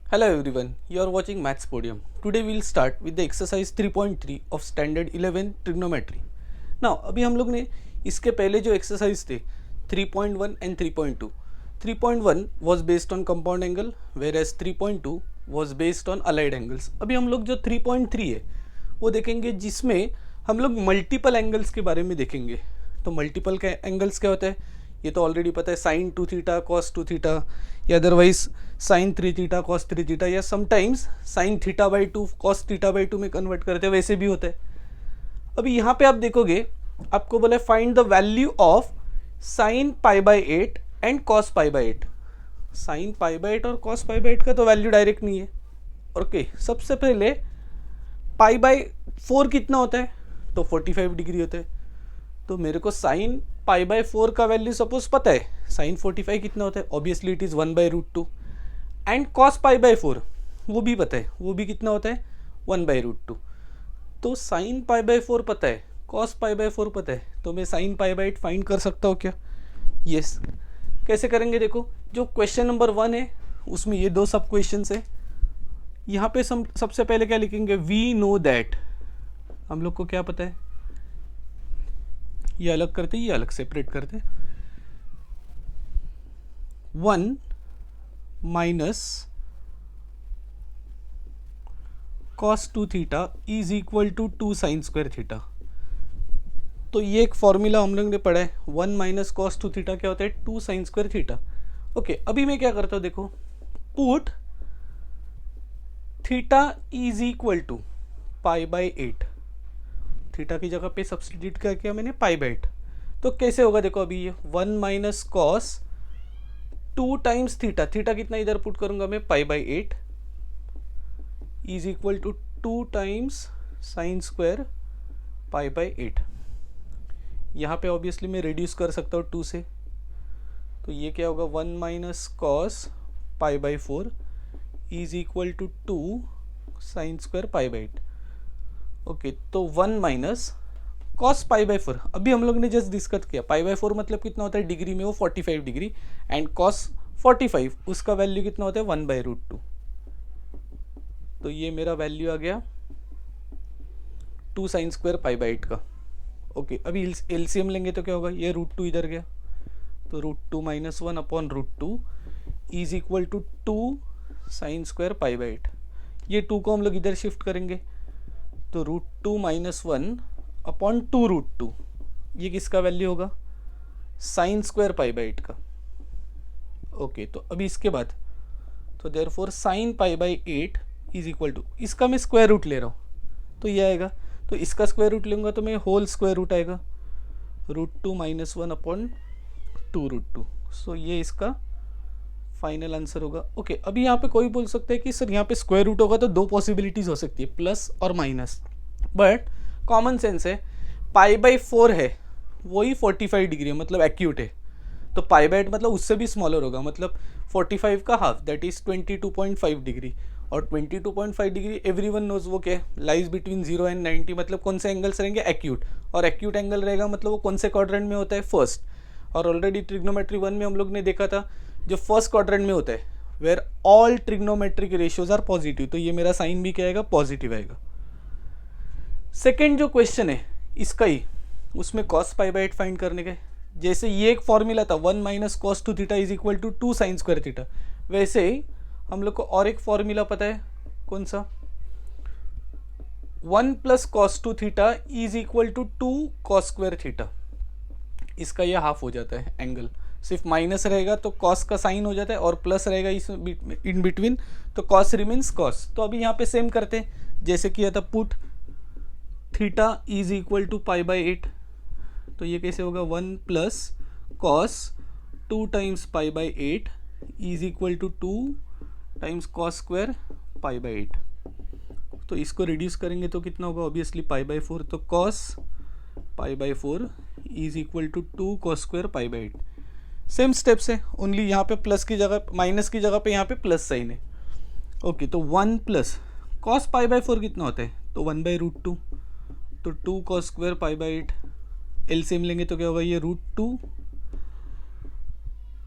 Hello everyone, you are watching Maths Podium. Today we will start with the exercise 3.3 of standard 11 trigonometry. Now अभी हम लोग ने इसके पहले जो एक्सरसाइज थे 3.1 and 3.2. 3.1 was based on compound angle whereas 3.2 was based on allied angles. अभी हम लोग जो 3.3 है वो देखेंगे जिसमें हम लोग मल्टीपल एंगल्स के बारे में देखेंगे. तो मल्टीपल एंगल्स क्या होता है ये तो ऑलरेडी पता है, साइन 2 थीटा कॉस 2 थीटा या otherwise sine 3 theta cos 3 theta या sometimes sine theta by 2 cos theta by 2 में कन्वर्ट करते हैं, वैसे भी होता है. अभी यहाँ पे आप देखोगे आपको बोला find the value of sine pi by 8 and cos pi by 8. Sign pi by 8 और कॉस पाई बाई 8 का तो वैल्यू डायरेक्ट नहीं है. ओके, सबसे पहले पाई बाई 4 कितना होता है तो 45 डिग्री होता है. तो मेरे को साइन पाई बाई 4 का वैल्यू सपोज पता है, साइन 45 कितना होता है, obviously it is 1/√2. And cos pi by 4 वो भी पता है, वो भी कितना होता है 1/√2. तो साइन पाई बाई 4 पता है, कॉस पाई बाई 4 पता है, तो मैं साइन पाई बाई 8 फाइंड कर सकता हूँ क्या? यस. कैसे करेंगे देखो, जो क्वेश्चन नंबर 1 है उसमें ये दो सब क्वेश्चन है. यहाँ पे सबसे पहले क्या लिखेंगे, वी नो दैट. हम लोग को क्या पता है, ये अलग करते, ये अलग सेपरेट करते. 1 minus cos 2 theta is equal to 2 sine square theta. तो ये एक फॉर्मूला हम लोग ने पढ़ा है, 1 माइनस कॉस 2 थीटा क्या होता है 2 साइन स्क्वायर थीटा. ओके, अभी मैं क्या करता हूँ देखो, put theta is equal to pi by 8. Theta की जगह पे सब्सटीट्यूट क्या किया मैंने, पाई बाई 8. तो कैसे होगा देखो, अभी ये 1 minus cos 2 times theta, theta कितना इधर पुट करूंगा मैं pi by 8 is equal to 2 times sine square pi by 8. यहाँ पे ऑब्वियसली मैं रिड्यूस कर सकता हूँ 2 से, तो ये क्या होगा 1 minus cos pi by 4 is equal to 2 sine square pi by 8. Okay, तो 1 माइनस कॉस पाई बाई 4, अभी हम लोग ने जस्ट डिस्कस किया, पाई बाई 4 मतलब कितना होता है डिग्री में, वो 45 डिग्री, एंड कॉस 45 उसका वैल्यू कितना होता है 1/√2. तो ये मेरा वैल्यू आ गया 2 साइन स्क्वायर पाई बाई 8 का. ओके, अभी एलसीएम लेंगे तो क्या होगा, ये √2 इधर गया, तो √2 minus 1 upon √2 is equal to 2 sine square pi by 8. ये 2 को हम लोग इधर शिफ्ट करेंगे, तो √2 माइनस 1 अपॉन 2√2, ये किसका वैल्यू होगा साइन स्क्वायर पाई बाई 8 का. ओके, तो अभी इसके बाद तो therefore sine pi by 8 is equal to, इसका मैं स्क्वायर रूट ले रहा हूँ तो ये आएगा, तो इसका स्क्वायर रूट लूँगा तो मैं होल स्क्वायर रूट आएगा, √2 माइनस 1 अपॉन 2√2. सो ये इसका फाइनल आंसर होगा. ओके, अभी यहाँ पे कोई बोल सकता है कि सर यहाँ पे स्क्वायर रूट होगा तो दो पॉसिबिलिटीज़ हो सकती है, प्लस और माइनस, बट कॉमन सेंस है, पाई बाई 4 है वही 45 डिग्री है, मतलब एक्यूट है, तो पाई बाई 8 मतलब उससे भी स्मॉलर होगा, मतलब 45 का हाफ दैट इज 22.5 डिग्री. और 22.5 डिग्री एवरीवन नोज वो क्या लाइज बिटवीन 0 एंड 90, मतलब कौन से एंगल्स रहेंगे एक्यूट, और एक्यूट एंगल रहेगा मतलब वो कौन से क्वाड्रेंट में होता है फर्स्ट. और ऑलरेडी ट्रिग्नोमेट्री 1 में हम लोग ने देखा था जो फर्स्ट क्वाड्रेंट में होता है where all trigonometric ratios are positive, तो ये मेरा साइन भी क्या आएगा पॉजिटिव आएगा. सेकेंड जो क्वेश्चन है इसका ही, उसमें कॉस पाई बाई 8 फाइंड करने का, जैसे ये एक फॉर्मूला था 1 minus cos 2 theta is equal to 2 sine square theta, वैसे ही हम लोग को और एक फॉर्मूला पता है, कौन सा, 1 plus cos 2 theta is equal to 2 cos square theta. इसका यह हाफ हो जाता है एंगल, सिर्फ माइनस रहेगा तो कॉस का साइन हो जाता है, और प्लस रहेगा इस इन बिटवीन तो कॉस रिमेन्स कॉस. तो अभी यहाँ पे सेम करते हैं जैसे किया था, put theta is equal to pi by 8, तो ये कैसे होगा 1 plus cos 2 times pi by 8 is equal to 2 times cos square pi by 8. तो इसको रिड्यूस करेंगे तो कितना होगा, ऑब्वियसली पाई बाई 4, तो cos pi by 4 is equal to 2 cos square pi by 8. Same steps है, ओनली यहाँ पे प्लस की जगह माइनस की जगह पे यहाँ पे प्लस साइन है. ओके, तो 1 प्लस कॉस पाई बाई 4 कितना होता है, तो 1/√2, तो 2 cos square pi by 8. LCM लेंगे तो क्या होगा, ये √2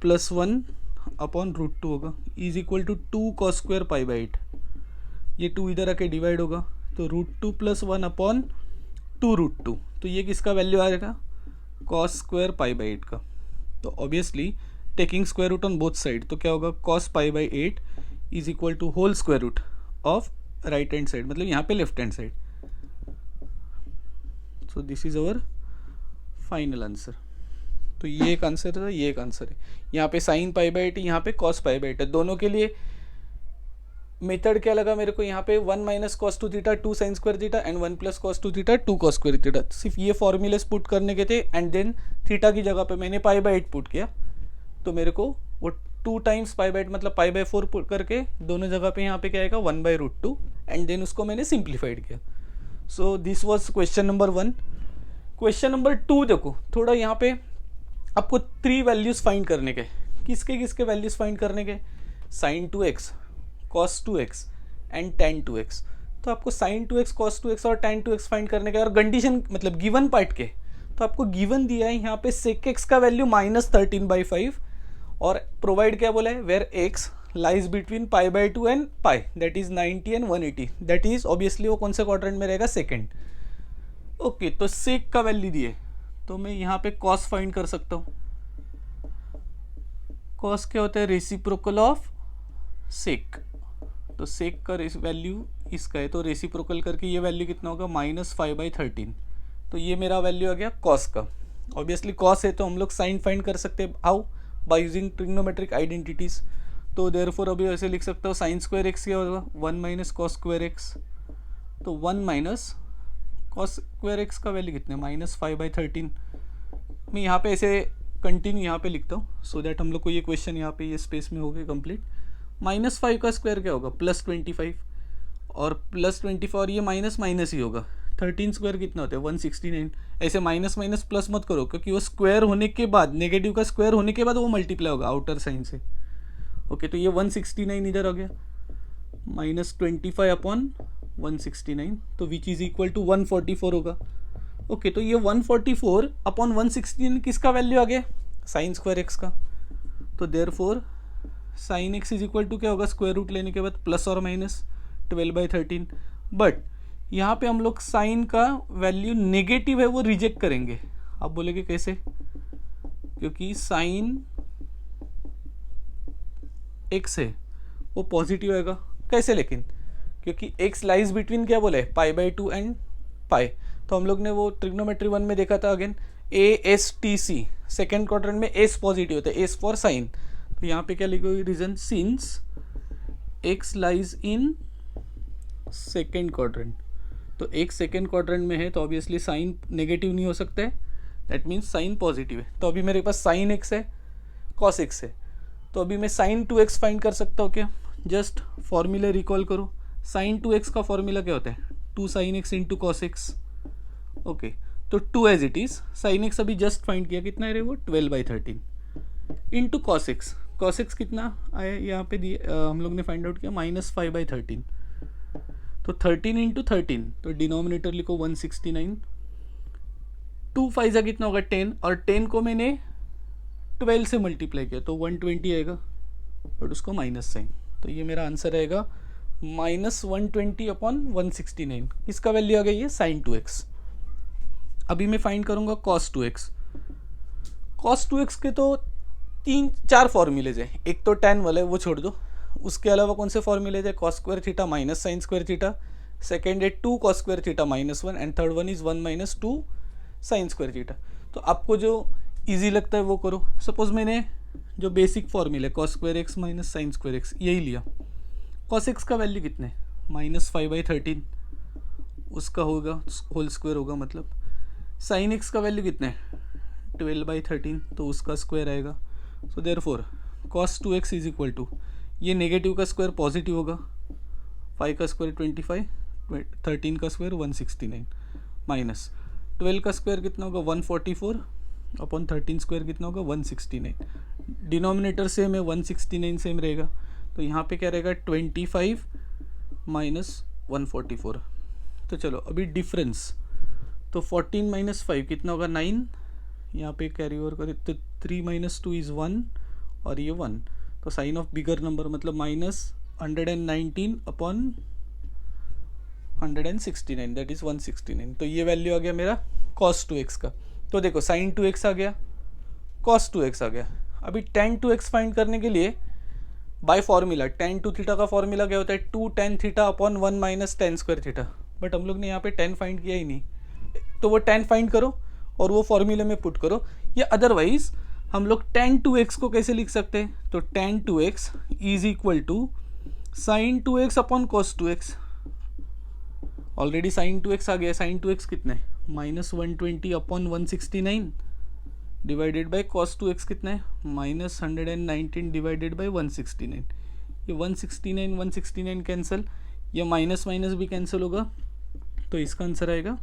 प्लस 1 अपॉन रूट टू होगा is equal to 2 cos square pi by 8। ये 2 इधर आके डिवाइड होगा तो root two plus 1 upon 2 root two, तो ये किसका वैल्यू आएगा कॉस स्क्वायर पाई बाई 8 का। तो obviously taking square root on both side, तो क्या होगा cos pi by 8 is equal to whole square root of right hand side, मतलब यहाँ पे left hand side. So this is our final answer. तो ये एक आंसर है, ये एक आंसर है। यहाँ पे साइन पाई बाई 8, यहाँ पे कॉस पाई बाई 8 है। दोनों के लिए मेथड क्या लगा मेरे को, यहाँ पे 1 minus cos two theta 2 sine square theta and 1 plus cos two theta 2 cos square theta. सिर्फ ये फॉर्मूलेस पुट करने के थे एंड देन थीटा की जगह पे मैंने पाई बाई 8 पुट किया, तो मेरे को वो 2 टाइम्स पाई बाई 8 मतलब पाई बाई 4 पुट करके दोनों जगह पे यहाँ पे क्या आएगा 1 by root two and then उसको मैंने सिंप्लीफाइड किया। So this was question number 1। Question number 2 देखो, थोड़ा यहाँ पे आपको 3 वैल्यूज फाइंड करने के, किसके किसके वैल्यूज फाइंड करने के, sign 2x cos 2x and tan 2x। तो आपको साइन 2x कॉस 2x और tan 2x फाइंड करने के, और कंडीशन मतलब गिवन पार्ट के, तो आपको गिवन दिया है यहाँ पे sec x का वैल्यू -13/5 और प्रोवाइड क्या बोला है where x lies between pi by 2 and pi, that is 90 and 180, that is obviously वो कौन से क्वाड्रेंट में रहेगा, सेकेंड। ओके, तो सेक का वैल्यू दिए तो मैं यहाँ पे कॉस फाइंड कर सकता हूँ। कॉस क्या होता है, रेसिप्रोकल ऑफ सेक। तो सेक का वैल्यू इसका है, तो रेसिप्रोकल करके ये वैल्यू कितना होगा -5/13। तो ये मेरा वैल्यू आ गया कॉस का। ऑब्वियसली कॉस है तो हम लोग साइन फाइंड कर सकते हैं, how, by using trigonometric identities. तो देयरफॉर अभी ऐसे लिख सकता हूँ साइन स्क्वायर एक्स क्या होगा 1 माइनस कॉस स्क्वायर एक्स। तो 1 माइनस कॉस स्क्वायर एक्स का वैल्यू कितने -5/13। मैं यहाँ पे ऐसे कंटिन्यू यहाँ पे लिखता हूँ सो दैट हम लोग को ये क्वेश्चन यहाँ पे ये स्पेस में हो गया कंप्लीट। -5 का स्क्वायर क्या होगा +25 और +24 और ये माइनस माइनस ही होगा। 13 स्क्वायर कितना होता है 169। ऐसे माइनस माइनस प्लस मत करो क्योंकि वो स्क्वायर होने के बाद, नेगेटिव का स्क्वायर होने के बाद वो मल्टीप्लाई होगा आउटर साइन से। ओके, तो ये 169 इधर आ गया -25 अपॉन 169, तो विच इज इक्वल टू 144 होगा। ओके, तो ये 144 अपॉन 169 किसका वैल्यू आ गया, साइन स्क्वायर एक्स का। तो therefore sine x is equal to क्या होगा, स्क्वायर रूट लेने के बाद प्लस और माइनस 12/13। बट यहाँ पे हम लोग साइन का वैल्यू नेगेटिव है वो रिजेक्ट करेंगे। आप बोलेंगे कैसे, क्योंकि साइन एक्स है वो पॉजिटिव आएगा। कैसे लेकिन, क्योंकि एक्स लाइज बिटवीन क्या बोले पाई बाई 2 एंड पाई। तो हम लोग ने वो ट्रिग्नोमेट्री 1 में देखा था अगेन ASTC, सेकेंड क्वाड्रेंट में एस पॉजिटिव होता है, एस फॉर साइन। तो यहाँ पे क्या लिखोगे reason, since x lies in second quadrant. तो एक सेकेंड क्वाड्रेंट में है तो ऑब्वियसली साइन नेगेटिव नहीं हो सकता है, दैट मीन्स साइन पॉजिटिव है। तो अभी मेरे पास साइन एक्स है कॉस एक्स है, तो अभी मैं साइन 2x फाइंड कर सकता हूँ क्या, जस्ट फॉर्मूला रिकॉल करो। साइन 2x का फॉर्मूला क्या होता है 2 sine x into cos x. Okay, तो 2 as it is, sine x अभी जस्ट फाइंड किया कितना है वो 12/13 into cos x. Cos x कितना आया यहाँ पे दिए, हम लोग ने फाइंड आउट किया -5/13। तो 13 इंटू 13, तो डिनोमिनेटर लिखो 169। 2 5 कितना होगा 10, और 10 को मैंने 12 से मल्टीप्लाई किया तो 120 आएगा, बट उसको माइनस साइन। तो ये मेरा आंसर आएगा -120 अपॉन 169। इसका वैल्यू आ गई है साइन 2x। अभी मैं फाइंड करूंगा cos 2x। cos 2x के तो 3-4 फॉर्मूलेज है, एक तो tan वाला है वो छोड़ दो, उसके अलावा कौन से फॉर्मूलेज है, cos square theta minus sign square theta, second है 2 cos square theta -1 and third one is 1 minus 2 sine square theta. तो आपको जो ईजी लगता है वो करो। सपोज मैंने जो basic formula cos square x minus sign square x यही लिया। cos एक्स का वैल्यू कितने -5/13 उसका होगा, होल स्क्वायर होगा मतलब। साइन एक्स का वैल्यू कितने 12/13, तो उसका स्क्वायर आएगा। So therefore cos 2x is equal to, ये नेगेटिव का स्क्वायर पॉजिटिव होगा, 5 का स्क्वायर 25, 13 का स्क्वायर 169 माइनस 12 का स्क्वायर कितना होगा 144 अपॉन 13 स्क्वायर कितना होगा 169। डिनोमिनेटर सेम है 169 सेम रहेगा, तो यहाँ पे क्या रहेगा 25 माइनस 144। तो चलो अभी डिफरेंस, तो 14 माइनस 5 कितना होगा 9, यहाँ पे कैरी ओवर करें तो 3 माइनस 2 इज़ 1 और ये 1, तो साइन ऑफ बिगर नंबर मतलब -119 अपॉन 169 दैट इज़ 169। तो ये वैल्यू आ गया मेरा cos 2x का। तो देखो sin 2x आ गया, cos 2x आ गया। अभी tan 2x फाइंड करने के लिए बाय फॉर्मूला tan 2 थीटा का फॉर्मूला क्या होता है 2 tan theta upon 1 minus tan square theta, but हम लोग ने यहाँ पे tan फाइंड किया ही नहीं, तो वो tan फाइंड करो और वो फॉर्मूले में पुट करो। या अदरवाइज हम लोग tan 2x को कैसे लिख सकते हैं, तो tan 2x is equal to sin 2x upon cos 2x। Already sin 2x आ गया, sin 2x कितना है -120 upon 169 divided by cos 2x कितना है -119 डिवाइडेड बाय 169। ये 169 कैंसिल, ये माइनस माइनस भी कैंसिल होगा, तो इसका आंसर आएगा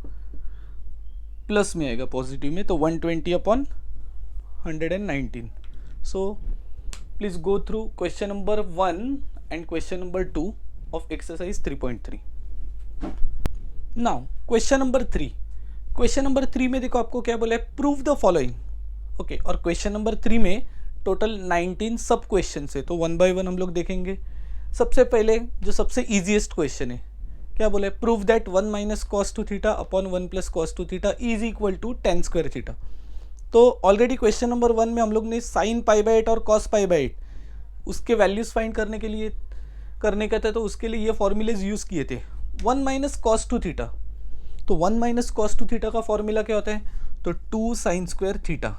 प्लस में आएगा, पॉजिटिव में, तो 120 upon 119। So please go through question number 1 and question number 2 of exercise 3.3। Now question number 3। Question number 3 में देखो आपको क्या बोला है, प्रूव द फॉलोइंग। ओके, और क्वेश्चन नंबर 3 में टोटल 19 सब क्वेश्चन है, तो 1 बाय 1 हम लोग देखेंगे। सबसे पहले जो सबसे इजीएस्ट क्वेश्चन है, क्या बोला है, prove that 1 minus cos 2 theta upon 1 plus cos 2 theta is equal to tan square theta. तो ऑलरेडी क्वेश्चन नंबर 1 में हम लोग ने sin π/8 और cos π/8 उसके वैल्यूज फाइंड करने का था, तो उसके लिए ये फॉर्मूलेज यूज़ किए थे। 1 माइनस cos 2 थीटा, तो 1 माइनस cos 2 थीटा का फॉर्मूला क्या होता है, तो 2 sin square theta,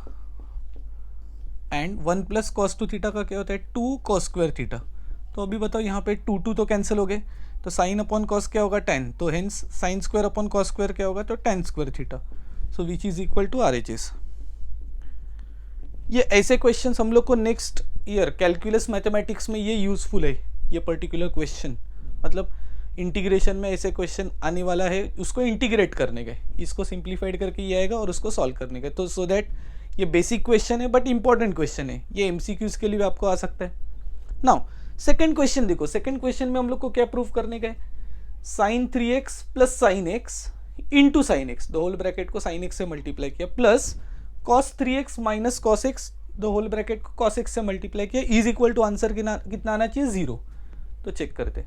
and 1 plus cos 2 theta का क्या होता है 2 cos स्क्वायर थीटा। तो अभी बताओ यहाँ पे 2 तो कैंसिल हो गए, तो साइन अपॉन कॉस क्या होगा tan, तो hence sine square upon cos square क्या होगा, तो tan square theta. So which is equal to RHS। ये ऐसे क्वेश्चंस हम लोग को नेक्स्ट ईयर कैलकुलस मैथमेटिक्स में ये यूजफुल है, ये पर्टिकुलर क्वेश्चन, मतलब इंटीग्रेशन में ऐसे क्वेश्चन आने वाला है, उसको इंटीग्रेट करने का, इसको सिंप्लीफाइड करके ये आएगा और उसको सॉल्व करने का। तो सो दैट ये बेसिक क्वेश्चन है बट इंपॉर्टेंट क्वेश्चन है, ये MCQs के लिए भी आपको आ सकता है। नाउ सेकंड क्वेश्चन देखो, सेकंड क्वेश्चन में हम लोग को क्या प्रूव करने का है, sin 3x plus sine x into sine x, the whole bracket को साइन एक्स से मल्टीप्लाई किया, plus cos 3x minus cos x, the whole bracket को cos x से मल्टीप्लाई किया, इज इक्वल टू आंसर कितना आना चाहिए 0। तो चेक करते,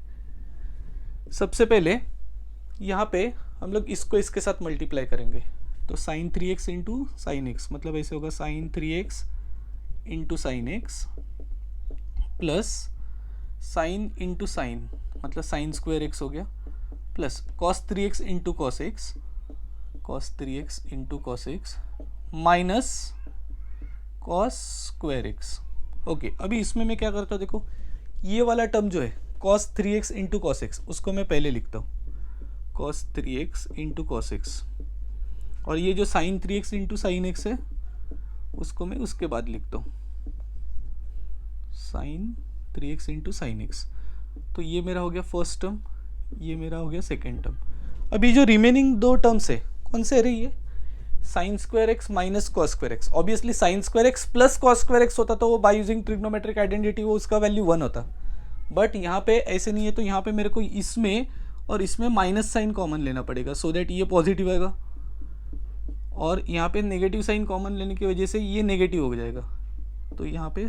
सबसे पहले यहाँ पे हम लोग इसको इसके साथ मल्टीप्लाई करेंगे, तो sin 3x into sine x, मतलब ऐसे होगा sin 3x into sine x plus sign into sign, मतलब साइन स्क्वायर एक्स हो गया, plus cos 3x into cos x, cos 3x into cos x minus cos square x. Okay, अभी इसमें मैं क्या करता हूँ, देखो ये वाला टर्म जो है cos 3x into cos x, उसको मैं पहले लिखता हूँ cos 3x into cos x, और ये जो sin 3x into sign x है उसको मैं उसके बाद लिखता हूँ sin 3x into sign x। तो ये मेरा हो गया फर्स्ट टर्म, ये मेरा हो गया सेकेंड टर्म। अभी जो रिमेनिंग दो टर्म्स है कौन से रही है, sign square x minus cos square x. Obviously sign square x plus cos square x होता तो वो बाय यूजिंग ट्रिग्नोमेट्रिक आइडेंटिटी वो उसका वैल्यू 1 होता, बट यहाँ पे ऐसे नहीं है, तो यहाँ पे मेरे को इसमें और इसमें माइनस साइन कॉमन लेना पड़ेगा, सो दैट ये पॉजिटिव आएगा, और यहाँ पे नेगेटिव साइन कॉमन लेने की वजह से ये नेगेटिव हो जाएगा। तो यहाँ पे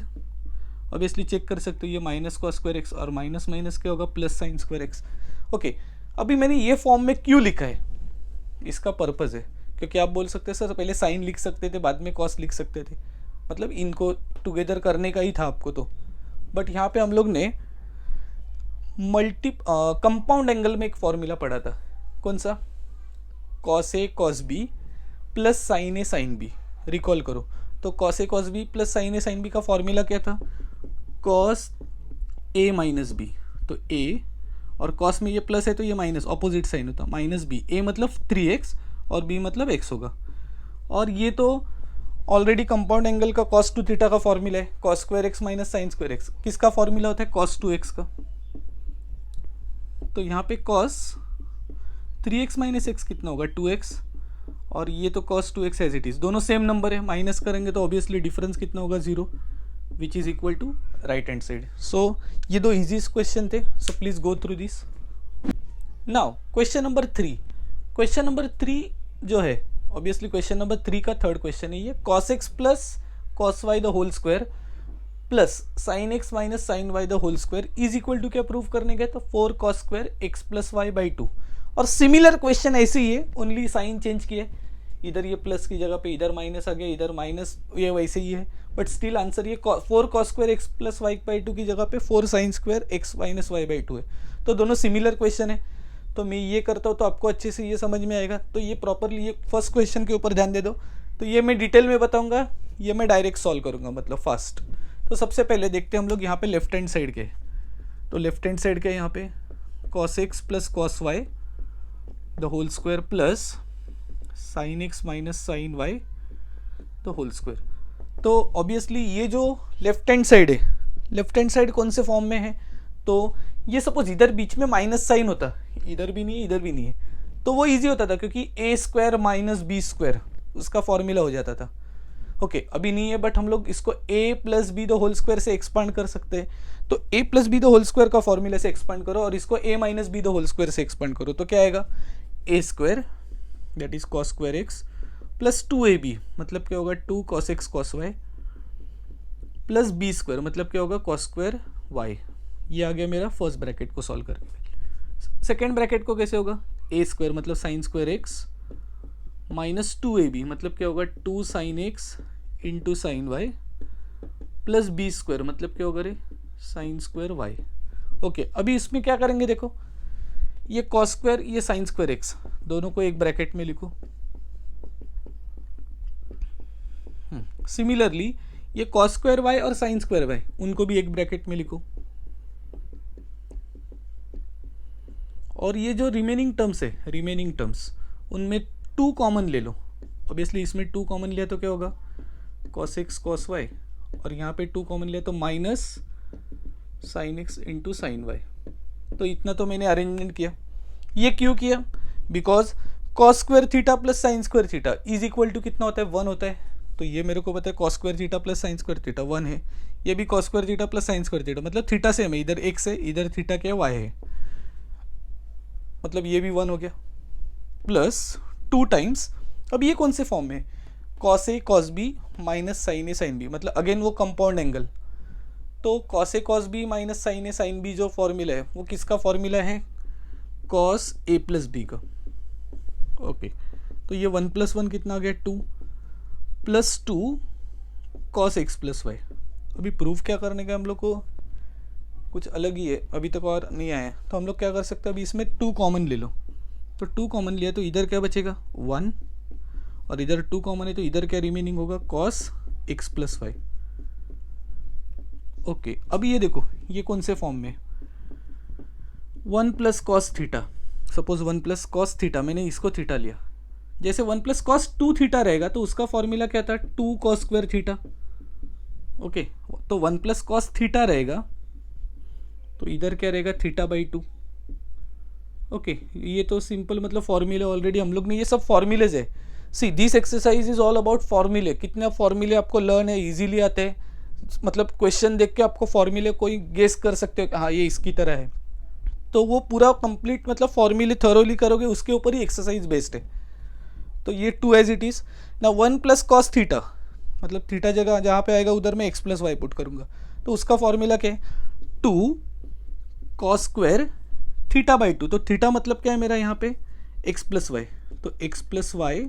ऑब्वियसली चेक कर सकते हो, ये माइनस कॉस स्क्वायर एक्स और माइनस माइनस क्या होगा plus sine square x. Okay, अभी मैंने ये फॉर्म में क्यों लिखा है, इसका पर्पज़ है, क्योंकि आप बोल सकते हैं सर पहले साइन लिख सकते थे बाद में कॉस लिख सकते थे, मतलब इनको टुगेदर करने का ही था आपको तो, बट यहाँ पे हम लोग ने कंपाउंड एंगल में एक फॉर्मूला पढ़ा था, कौन सा, cos a cos B plus sine a sine B, recall करो। तो cos a cos B plus sine a sine B का फॉर्मूला क्या था, कॉस ए माइनस बी, तो ए और कॉस में ये प्लस है तो ये माइनस, ऑपोजिट साइन होता, माइनस बी, ए मतलब 3x और b मतलब x होगा, और ये तो ऑलरेडी कंपाउंड एंगल का cos 2 थीटा का फॉर्मूला है, cos square x minus sign square x, किसका फॉर्मूला होता है cos 2x का, तो यहाँ पे cos 3x माइनस एक्स कितना होगा 2x, और ये तो cos 2x as it is, दोनों सेम नंबर है, माइनस करेंगे तो ऑब्वियसली डिफरेंस कितना होगा 0, which is equal to right hand side. So ये दो इजीस्ट क्वेश्चन थे, so please go through this. Now question number 3, question number 3 जो है ऑब्वियसली क्वेश्चन नंबर 3 का थर्ड क्वेश्चन है ये, cos x plus cos y the whole square plus sine x minus sine y the whole square is equal to क्या prove करने गए, तो 4 cos square x plus y by 2। और similar question ऐसे ही है, only sign change किया, इधर ये प्लस की जगह पे इधर माइनस आ गया, इधर माइनस, ये वैसे ही है, बट स्टिल आंसर ये 4 cos square x plus y by 2 की जगह पे 4 sine square x minus y by 2 है। तो दोनों सिमिलर क्वेश्चन है, तो मैं ये करता हूँ तो आपको अच्छे से ये समझ में आएगा। तो ये प्रॉपरली ये फर्स्ट क्वेश्चन के ऊपर ध्यान दे दो। तो ये मैं डिटेल में बताऊंगा, ये मैं डायरेक्ट सॉल्व करूंगा, मतलब फास्ट। तो सबसे पहले देखते हैं हम लोग यहाँ पे लेफ्ट हैंड साइड के, तो लेफ्ट हैंड साइड के यहाँ पे cos x plus cos y the whole square plus sine x minus sine y the whole square. तो ऑब्वियसली ये जो लेफ्ट हैंड साइड है, लेफ्ट हैंड साइड कौन से फॉर्म में है, तो ये सपोज इधर बीच में माइनस साइन होता, इधर भी नहीं है इधर भी नहीं है, तो वो इजी होता था क्योंकि ए स्क्वायर माइनस बी स्क्वायर उसका फॉर्मूला हो जाता था। ओके अभी नहीं है, बट हम लोग इसको a plus b the whole square से एक्सपांड कर सकते हैं। तो a plus b the whole square का फॉर्मूला से एक्सपांड करो और इसको a minus b the whole square से एक्सपांड करो, तो क्या आएगा, a square that is cos square x plus 2ab मतलब क्या होगा 2 cos x cos y plus b square मतलब क्या होगा कॉस स्क्वायर वाई। ये आ गया मेरा फर्स्ट ब्रैकेट को सॉल्व करके। सेकेंड ब्रैकेट को कैसे होगा, a स्क्वायर मतलब sine square x minus 2ab मतलब क्या होगा 2 sine x into sine y plus b square मतलब क्या होगा रे साइन स्क्वायर वाई। ओके अभी इसमें क्या करेंगे, देखो ये कॉस स्क्वायर ये साइन स्क्वायर एक्स दोनों को एक ब्रैकेट में लिखो। सिमिलरली ये कॉस स्क्वायर वाई और साइन स्क्वायर वाई उनको भी एक ब्रैकेट में लिखो। और ये जो रिमेनिंग टर्म्स है, रिमेनिंग टर्म्स उनमें 2 कॉमन ले लो। ऑब्वियसली इसमें 2 कॉमन लिया तो क्या होगा कॉस एक्स कॉस वाई, और यहाँ पे 2 कॉमन लिया तो minus sine x into sine y. तो इतना तो मैंने अरेंजमेंट किया। ये क्यों किया, because cos square theta plus sine square theta is equal to कितना होता है 1 होता है। तो ये मेरे को पता है cos square theta plus sine square theta 1 है, ये भी cos square theta plus sine square theta मतलब थीटा सेम है, इधर एक्स है इधर थीटा क्या वाई है, मतलब ये भी 1 हो गया प्लस 2 टाइम्स। अब ये कौन से फॉर्म में, cos a cos b minus sine a sine b मतलब अगेन वो कंपाउंड एंगल। तो cos a cos b minus sine a sine b जो फॉर्मूला है वो किसका फॉर्मूला है, कॉस ए प्लस बी का। ओके तो ये 1 प्लस 1 कितना आ गया 2 plus 2 cos x plus y. अभी प्रूफ क्या करने का हम लोग को कुछ अलग ही है, अभी तक और नहीं आया। तो हम लोग क्या कर सकते हैं, अभी इसमें 2 कॉमन ले लो। तो 2 कॉमन लिया तो इधर क्या बचेगा 1 और इधर 2 कॉमन है तो इधर क्या रिमेनिंग होगा cos x plus y. Okay अब ये देखो ये कौन से फॉर्म में 1 plus cos theta, suppose 1 plus cos theta मैंने इसको थीटा लिया, जैसे 1 प्लस कॉस 2 थीटा रहेगा तो उसका फॉर्मूला क्या था 2 कॉस स्क्वायर थीटा। ओके तो 1 प्लस कॉस थीटा रहेगा तो इधर क्या रहेगा थीटा बाई 2। ओके ये तो सिंपल मतलब फॉर्मूले ऑलरेडी हम लोग ने ये सब फॉर्मूलेज है। See this exercise is all about फॉर्मूले, कितने फॉर्मूले आपको लर्न है इजीली आते हैं, मतलब क्वेश्चन देख के आपको फॉर्मूले कोई गेस कर सकते हो हाँ ये इसकी तरह है, तो वो पूरा कंप्लीट मतलब फॉर्मूले थरोली करोगे उसके ऊपर ही एक्सरसाइज बेस्ड है। तो ये 2 एज इट इज ना 1 प्लस कॉस थीटा मतलब थीटा जगह जहाँ पे आएगा उधर मैं एक्स प्लस वाई पुट करूँगा, तो उसका फॉर्मूला क्या है 2 कॉस स्क्वायर थीटा बाई 2। तो थीटा मतलब क्या है मेरा यहाँ पे एक्स प्लस वाई, तो एक्स प्लस वाई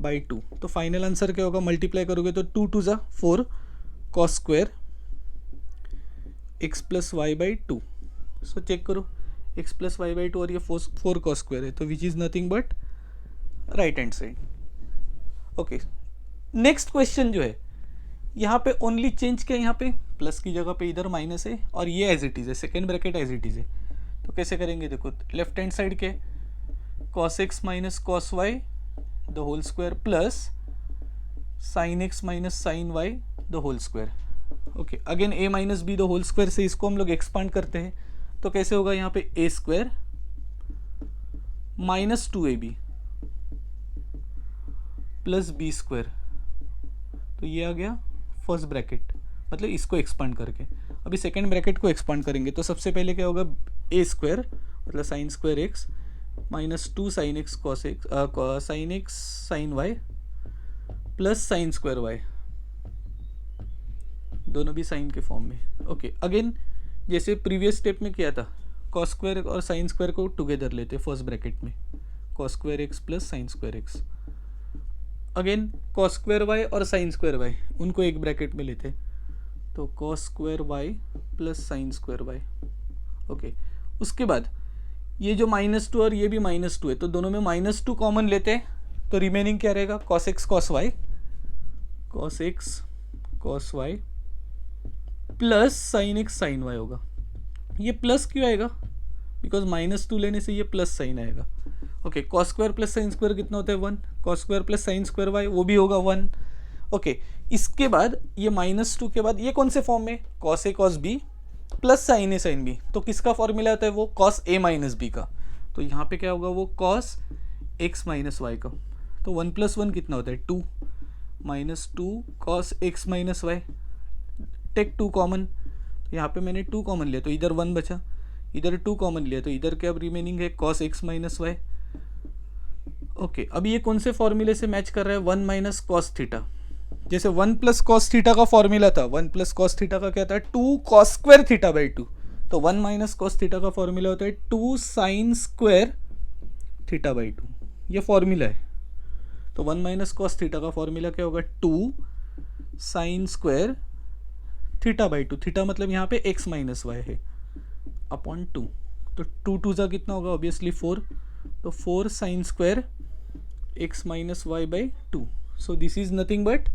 बाई 2। तो फाइनल आंसर क्या होगा, मल्टीप्लाई करोगे तो 2 2 4 cos square x plus y by 2। So check करो एक्स प्लस वाई बाई 2 और ये 4 कॉस स्क्वायर है, तो which is nothing but right hand side. Okay next question जो है यहाँ पे ओनली चेंज किया, यहाँ पे प्लस की जगह पे इधर माइनस है और ये एज इट इज़ है, second bracket as it is है। तो कैसे करेंगे देखो, लेफ्ट हैंड साइड के cos x minus cos y the whole square plus sine x minus sine y the whole square. Okay again a minus b the whole square से इसको हम लोग एक्सपांड करते हैं, तो कैसे होगा यहाँ पे a square minus 2ab plus b square. तो ये आ गया फर्स्ट ब्रैकेट, मतलब इसको एक्सपांड करके। अभी सेकेंड ब्रैकेट को एक्सपांड करेंगे तो सबसे पहले क्या होगा ए स्क्वायर मतलब sine square x minus 2 sine x cos x sine x sine y plus sine square y दोनों भी साइन के फॉर्म में। ओके, अगेन जैसे प्रीवियस स्टेप में किया था, कॉस स्क्वायर और साइन स्क्वायर को टुगेदर लेते फर्स्ट ब्रैकेट में, cos square x plus sine square x. Again cos square y और साइन स्क्वायर वाई उनको एक ब्रैकेट में लेते, तो cos square y plus sine square y. Okay, उसके बाद ये जो -2 और ये भी -2 है, तो दोनों में -2 कॉमन लेते हैं, तो रिमेनिंग क्या रहेगा, cos x cos y, cos x cos y plus sine x sine y होगा। ये प्लस क्यों आएगा, बिकॉज -2 लेने से ये प्लस साइन आएगा। Okay, cos square plus sine square कितना होता है 1, cos square plus sine square y वो भी होगा 1। ओके, इसके बाद ये -2 के बाद ये कौन से फॉर्म में, cos a cos B plus sine a sine B, तो किसका फॉर्मूला होता है वो, कॉस ए माइनस बी का। तो यहाँ पे क्या होगा वो कॉस एक्स माइनस वाई का। तो 1 + 1 कितना होता है 2, -2 cos x minus y, take 2 common, तो यहाँ पे मैंने 2 कॉमन लिया तो इधर 1 बचा, इधर 2 कॉमन लिया तो इधर क्या अब रिमेनिंग है cos x minus y. Okay, अब ये कौन से फॉर्मूले से मैच कर रहा है, 1 माइनस कॉस थीटा। जैसे 1 + cos थीटा का फॉर्मूला था, 1 + cos थीटा का क्या था 2 cos स्क्वायर थीटा बाई 2, तो 1 माइनस cos थीटा का फॉर्मूला होता है 2 साइन स्क्वायर थीटा बाई 2, ये फॉर्मूला है। तो 1 माइनस cos थीटा का फॉर्मूला क्या होगा 2 sine square theta by 2, theta मतलब यहाँ पे x माइनस वाई है अपॉन 2, तो 2 2 जा कितना होगा ऑब्वियसली 4, तो 4 sine square x minus y by 2। So this is nothing but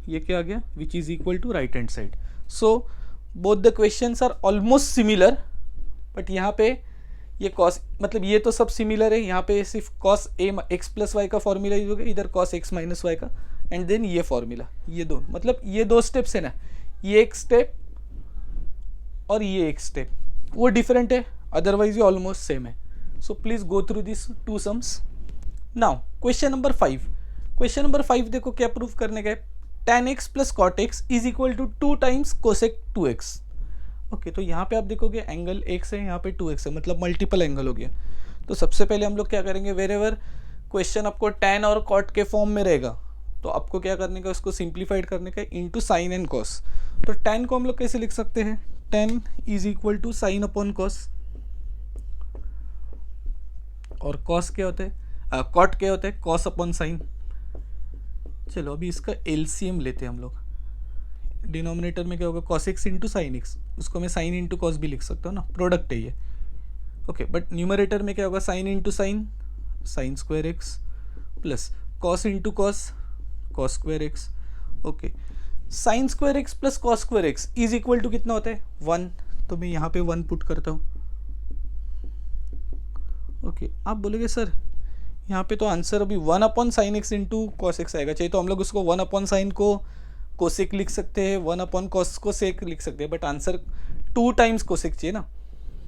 ये क्या आ गया, which is equal to right hand side. So both the questions are almost similar, but यहाँ पे ये कॉस मतलब ये तो सब सिमिलर है, यहाँ पे सिर्फ cos A x plus Y का फॉर्मूला यूज होगा, इधर कॉस एक्स माइनस वाई का, एंड देन ये फॉर्मूला, ये दो मतलब ये 2 स्टेप्स है ना, ये एक स्टेप और ये एक स्टेप, वो डिफरेंट है, अदरवाइज ये ऑलमोस्ट सेम है। So please go through this 2 sums. Now question number 5, question number 5 देखो क्या प्रूव करने का है, tan x plus cot x is equal to 2 times cosec 2x। ओके, तो यहाँ पे आप देखोगे एंगल x है, यहाँ पे 2x है, मतलब मल्टीपल एंगल हो गया। तो सबसे पहले हम लोग क्या करेंगे, वेरेवर क्वेश्चन आपको tan और कॉट के फॉर्म में रहेगा, तो आपको क्या करने का, उसको सिंप्लीफाइड करने का इनटू साइन एंड कॉस। तो tan को हम लोग कैसे लिख सकते हैं, tan is equal to sine upon cos, और कॉस क्या होता है, कॉट क्या होता है कॉस अपॉन साइन। चलो अभी इसका एलसीएम लेते हैं हम लोग, डिनोमिनेटर में क्या होगा cos x into sine x, उसको मैं साइन इंटू कॉस भी लिख सकता हूँ ना, प्रोडक्ट है ये। ओके, बट न्यूमरेटर में क्या होगा sine into sine, sine square x plus cos into cos, cos square x. Okay, sine square x plus cos square x is equal to कितना होता है 1, तो मैं यहाँ पे 1 पुट करता हूँ। ओके, आप बोलोगे सर यहाँ पे तो आंसर अभी 1 upon sine x into cos x आएगा, चाहिए तो हम लोग उसको 1 अपॉन साइन को कोसेक लिख सकते हैं, 1 अपॉन कॉस को सेक लिख सकते हैं, बट आंसर 2 टाइम्स कोसेक चाहिए ना।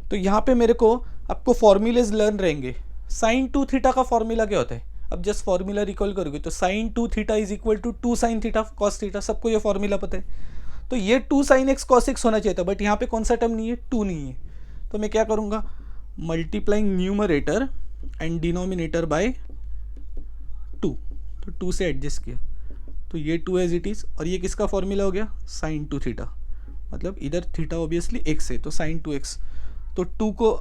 तो यहाँ पे मेरे को आपको फॉर्मूलेज लर्न रहेंगे। साइन 2 थीटा का फॉर्मूला क्या होता है, अब जस्ट फॉर्मूला रिकॉल करोगे तो sine 2 theta is equal to 2 sine theta cos theta, सबको ये फॉर्मूला पता है। तो ये 2 साइन एक्स कॉस एक्स होना चाहिए था, बट यहाँ पे कौन सा टर्म नहीं है, 2 नहीं है, तो मैं क्या करूँगा, multiplying numerator and denominator bye 2, तो 2 से एडजस्ट किया, तो ये 2 एज इट इज़, और ये किसका फॉर्मूला हो गया साइन 2 थीटा, मतलब इधर थीटा ऑब्वियसली एक्स है तो साइन 2x, तो 2 को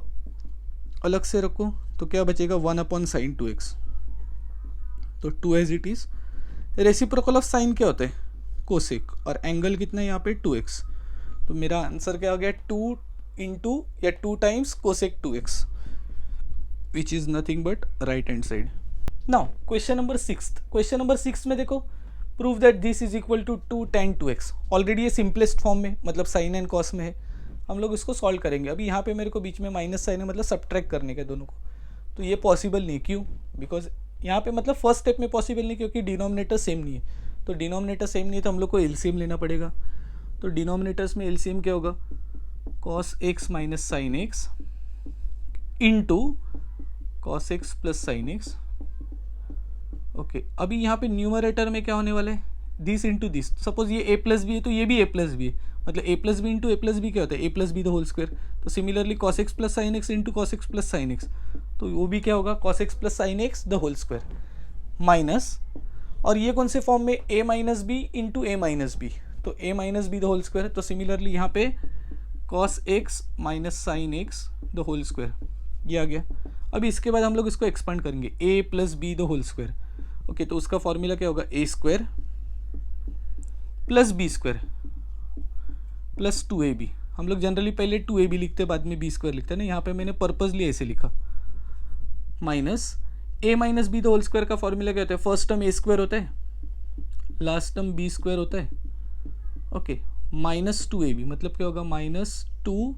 अलग से रखो तो क्या बचेगा 1 अपॉन साइन 2x, तो 2 as it is. Reciprocal of sine क्या होता है कोसेक, और एंगल कितना है यहाँ पे 2x, तो मेरा आंसर क्या हो गया 2 इंटू या 2 times cosec 2x, which is nothing but right hand side. Now question number 6, question number 6 में देखो prove that this is equal to 2 tan 2x, already ये सिंपलेस्ट फॉर्म में मतलब साइन एंड कॉस में है, हम लोग इसको सॉल्व करेंगे। अभी यहाँ पे मेरे को बीच में माइनस साइन है, मतलब सब्ट्रैक्ट करने का दोनों को, तो ये पॉसिबल नहीं, क्यों, बिकॉज यहाँ पे मतलब फर्स्ट स्टेप में पॉसिबल नहीं, क्योंकि डिनोमिनेटर सेम नहीं है, तो डिनोमिनेटर सेम नहीं है तो हम लोग को एलसीएम लेना पड़ेगा। तो डिनोमिनेटर्स में एलसीएम क्या होगा cos x minus sine x into cos x plus sine x. Okay, अभी यहाँ पे न्यूमरेटर में क्या होने वाला है दिस इंटू दिस, सपोज ये a प्लस बी है तो ये भी a प्लस बी है, मतलब a plus b into a plus b क्या होता है a plus b the whole square, तो similarly cos x plus sine x into cos x plus sine x, तो वो भी क्या होगा cos x plus sine x the whole square minus, और ये कौन से फॉर्म में a minus b into a minus b, तो a minus b the whole square, तो सिमिलरली यहाँ पे cos x minus sine x the whole square, ये आ गया। अभी इसके बाद हम लोग इसको एक्सपांड करेंगे, a plus b the whole square. Okay, तो उसका फॉर्मूला क्या होगा, a square plus b square plus 2ab। हम लोग जनरली पहले 2ab लिखते बाद में b स्क्वायर लिखते हैं ना, यहाँ पे मैंने पर्पजली ऐसे लिखा, minus a minus b the whole square का फॉर्मूला क्या होता है, फर्स्ट टर्म a स्क्वायर होता है, लास्ट टर्म b स्क्वायर होता है। ओके, माइनस 2ab मतलब क्या होगा, minus 2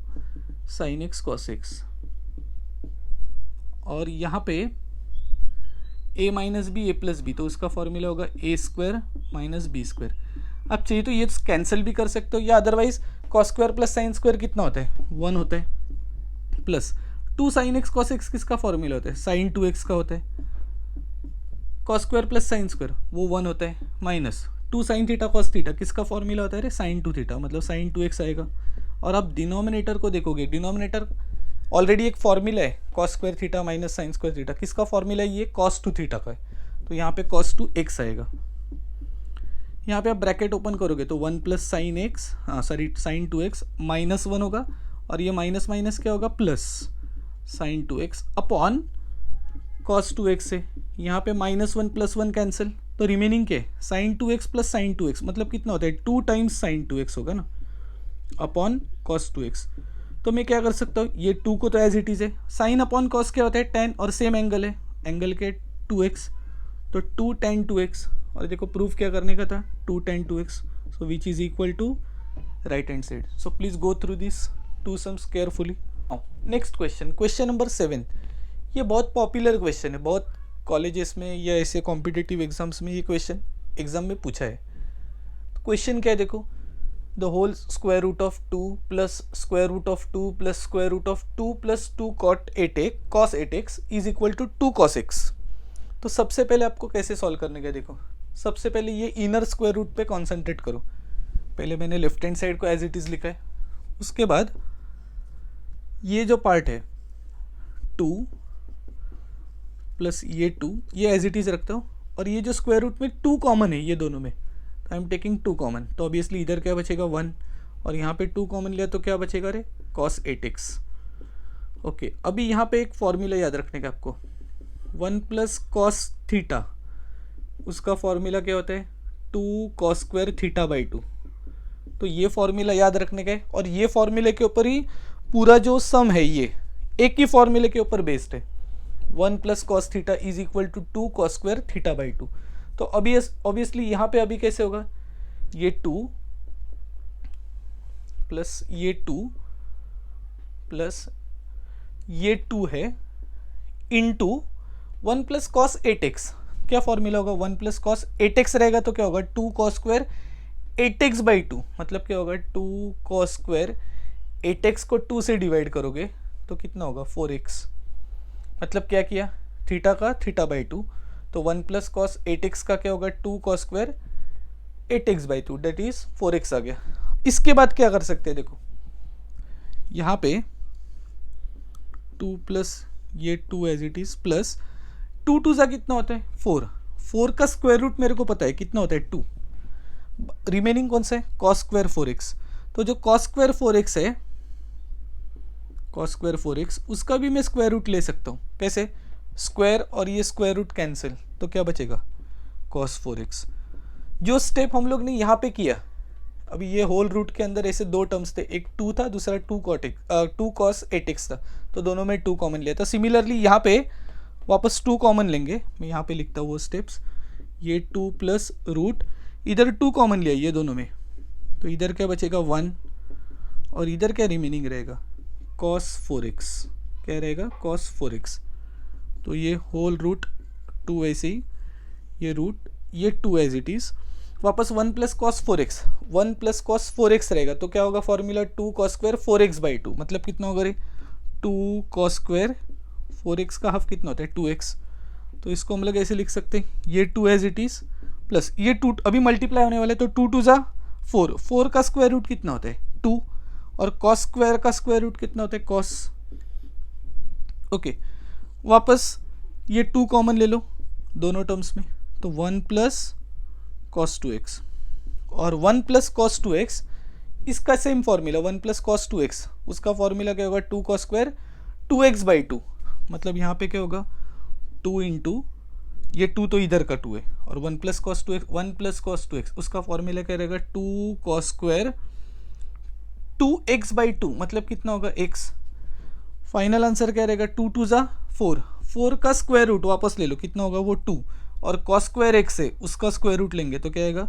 sine x cos x, और यहाँ पे a minus b a plus b, तो उसका फॉर्मूला होगा a square minus b square. अब चाहिए तो ये कैंसिल भी कर सकते हो, या otherwise cos square plus sine square कितना होता है, 1 होता है, plus 2 sine x cos x किसका फॉर्मूला होता है, साइन 2x का होता है, cos square plus sine square वो 1 होता है, minus 2 sine theta cos theta किसका फॉर्मूला होता है, साइन 2 थीटा, मतलब साइन 2x आएगा। और अब डिनोमिनेटर को देखोगे, डिनोमिनेटर ऑलरेडी एक फॉर्मूला है, cos square theta minus sign square theta, किसका फॉर्मूला है, ये कॉस 2 थीटा का है, तो यहाँ पे कॉस 2x आएगा। यहाँ पे आप ब्रैकेट ओपन करोगे तो 1 प्लस साइन एक्स, हाँ सॉरी साइन 2x माइनस 1 होगा, और ये माइनस माइनस क्या होगा, plus sign 2x upon cos 2x से यहाँ पे माइनस 1 प्लस 1 कैंसिल, तो रिमेनिंग क्या है, sign 2x plus sign 2x मतलब कितना होता है, 2 टाइम्स साइन 2x होगा ना, अपॉन कॉस 2x। तो मैं क्या कर सकता हूँ, ये 2 को तो एज इट इज़ है, साइन अपॉन कॉस क्या होता है, tan, और सेम एंगल है, एंगल के 2x, तो 2 tan 2x, और देखो प्रूफ क्या करने का था, 2 tan 2x, so which is equal to right hand side. So please go through this 2 sums carefully. Next question, question number 7। ये बहुत पॉपुलर क्वेश्चन है, बहुत कॉलेजेस में या ऐसे कॉम्पिटिटिव एग्जाम्स में ये क्वेश्चन एग्जाम में पूछा है। तो क्वेश्चन क्या है देखो, the whole square root of 2 plus square root of 2 plus square root of 2 plus 2 cos 8x is equal to 2 cos x। तो सबसे पहले आपको कैसे सॉल्व करने का, देखो सबसे पहले ये इनर स्क्वायर रूट पे कॉन्सेंट्रेट करो। पहले मैंने लेफ्ट हैंड साइड को एज इट इज़ लिखा है, उसके बाद ये जो पार्ट है 2 प्लस ये 2 ये एज इट इज़ रखता हूँ, और ये जो स्क्वायर रूट में 2 कॉमन है ये दोनों में, तो आई एम टेकिंग 2 कॉमन, तो ऑब्वियसली इधर क्या बचेगा 1, और यहाँ पे 2 कॉमन लिया तो क्या बचेगा रे, cos 8x। ओके, अभी यहाँ पे एक फॉर्मूला याद रखने का आपको, 1 प्लस कॉस थीटा, उसका फॉर्मूला क्या होता है, 2 cos स्क्वायर थीटा बाई 2। तो ये फॉर्मूला याद रखने का है, और ये फॉर्मूले के ऊपर ही पूरा जो सम है ये एक ही फॉर्मूले के ऊपर बेस्ड है, 1 plus cos theta is equal to 2 cos square theta by 2। तो अभी ऑब्वियसली यहाँ पे अभी कैसे होगा, ये 2 प्लस ये 2 प्लस ये 2 है इंटू 1 प्लस कॉस 8x, क्या फॉर्मूला होगा, 1 प्लस कॉस 8x रहेगा तो क्या होगा 2 cos स्क्वायर 8x बाई 2, मतलब क्या होगा 2 cos स्क्वायर 8x को 2 से डिवाइड करोगे तो कितना होगा 4x, मतलब क्या किया थीटा का थीटा बाई 2, तो 1 प्लस कॉस 8x का क्या होगा 2 cos square 8x by 2 that is 4x आ गया। इसके बाद क्या कर सकते हैं, देखो यहाँ पे 2 प्लस ये 2 एज इट इज प्लस 2 2 सा कितना होता है 4, 4 का स्क्वायर रूट मेरे को पता है कितना होता है 2, रिमेनिंग कौन सा है cos स्क्वायर 4x, तो जो cos स्क्वायर 4x है cos स्क्वायर 4x उसका भी मैं स्क्वायर रूट ले सकता हूँ, कैसे, स्क्वायर और ये स्क्वायर रूट कैंसिल, तो क्या बचेगा cos 4x। जो स्टेप हम लोग ने यहाँ पे किया, अभी ये होल रूट के अंदर ऐसे 2 टर्म्स थे, एक 2 था दूसरा 2 cos 8x था, तो दोनों में 2 कॉमन लिया था। सिमिलरली यहाँ पे वापस 2 कॉमन लेंगे, मैं यहाँ पे लिखता हूँ वो स्टेप्स, ये 2 प्लस रूट, इधर 2 कॉमन लिया ये दोनों में, तो इधर क्या बचेगा 1, और इधर क्या रिमेनिंग रहेगा cos 4x, क्या रहेगा cos 4x, तो ये होल रूट 2 ऐसे ही, ये रूट ये 2 एज इट इज़, वापस 1 plus cos 4x, 1 plus cos 4x रहेगा तो क्या होगा formula 2 cos square 4x by 2, मतलब कितना होगा रे 2 cos स्क्वायर 4x का हाफ कितना होता है 2x, तो इसको हम लोग ऐसे लिख सकते हैं, ये 2 एज इट इज़ प्लस ये 2 अभी मल्टीप्लाई होने वाले, तो 2 2 जा 4, 4 का स्क्वायर रूट कितना होता है 2, और cos स्क्वायर का स्क्वायर रूट कितना होता है cos। ओके, वापस ये 2 कॉमन ले लो दोनों टर्म्स में, तो 1 प्लस cos 2x, और 1 प्लस कॉस 2x, इसका same formula 1 plus cos 2x, उसका फॉर्मूला क्या होगा 2 कॉस स्क्वायर 2x/2, मतलब यहाँ पे क्या होगा 2 इंटू ये 2 तो इधर का 2 है, और 1 प्लस कॉस 2x उसका फॉर्मूला क्या रहेगा 2 कॉस स्क्वायर 2x/2, मतलब कितना होगा x। फाइनल आंसर क्या रहेगा 2 2 ज़ा 4 का स्क्वायर रूट वापस ले लो, कितना होगा वो 2, और कॉस स्क्वायर x है उसका स्क्वायर रूट लेंगे तो क्या आएगा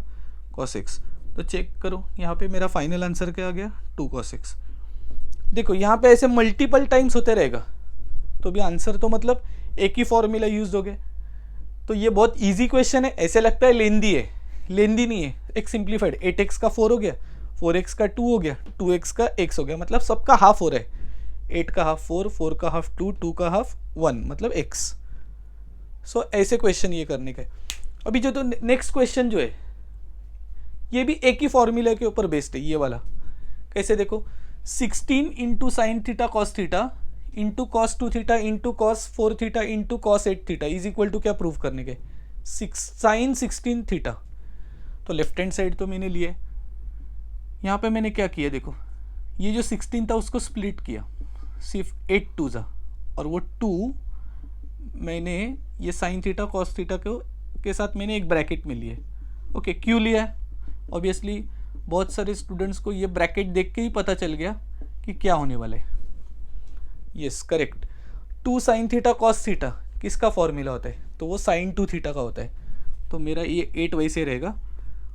कॉस x। तो चेक करो यहाँ पे मेरा फाइनल आंसर क्या आ गया 2 कॉस x। देखो यहाँ पे ऐसे मल्टीपल टाइम्स होते रहेगा तो भी आंसर तो मतलब एक ही फॉर्मूला यूज हो गया। तो ये बहुत इजी क्वेश्चन है, ऐसे लगता है लेंदी है, लेंदी नहीं है, एक सिंप्लीफाइड 8x का 4 हो गया, 4x का 2 हो गया, 2x का x हो गया, मतलब सबका हाफ हो रहा है, 8 का हाफ 4, 4 का हाफ 2, 2 का हाफ 1, मतलब x। सो ऐसे क्वेश्चन ये करने का है। अभी जो तो नेक्स्ट क्वेश्चन जो है ये भी एक ही फॉर्मूला के ऊपर बेस्ड है, ये वाला कैसे देखो 16 into sine theta cos theta into cos 2 theta into cos 4 theta into cos 8 theta is equal to क्या प्रूव करने के साइन 16 थीटा। तो लेफ्ट हैंड साइड तो मैंने लिए, यहाँ पे मैंने क्या किया देखो ये जो 16 था उसको स्प्लिट किया, सिर्फ 8 2 ज़ा, और वो 2 मैंने ये साइन थीटा कॉस थीटा के साथ मैंने एक ब्रैकेट में लिए। ओके क्यों लिया है, ऑब्वियसली बहुत सारे स्टूडेंट्स को ये ब्रैकेट देख के ही पता चल गया कि क्या होने वाला है। Yes correct, 2 sine theta cos theta किसका फॉर्मूला होता है, तो वो साइन 2 थीटा का होता है। तो मेरा ये 8 वैसे रहेगा,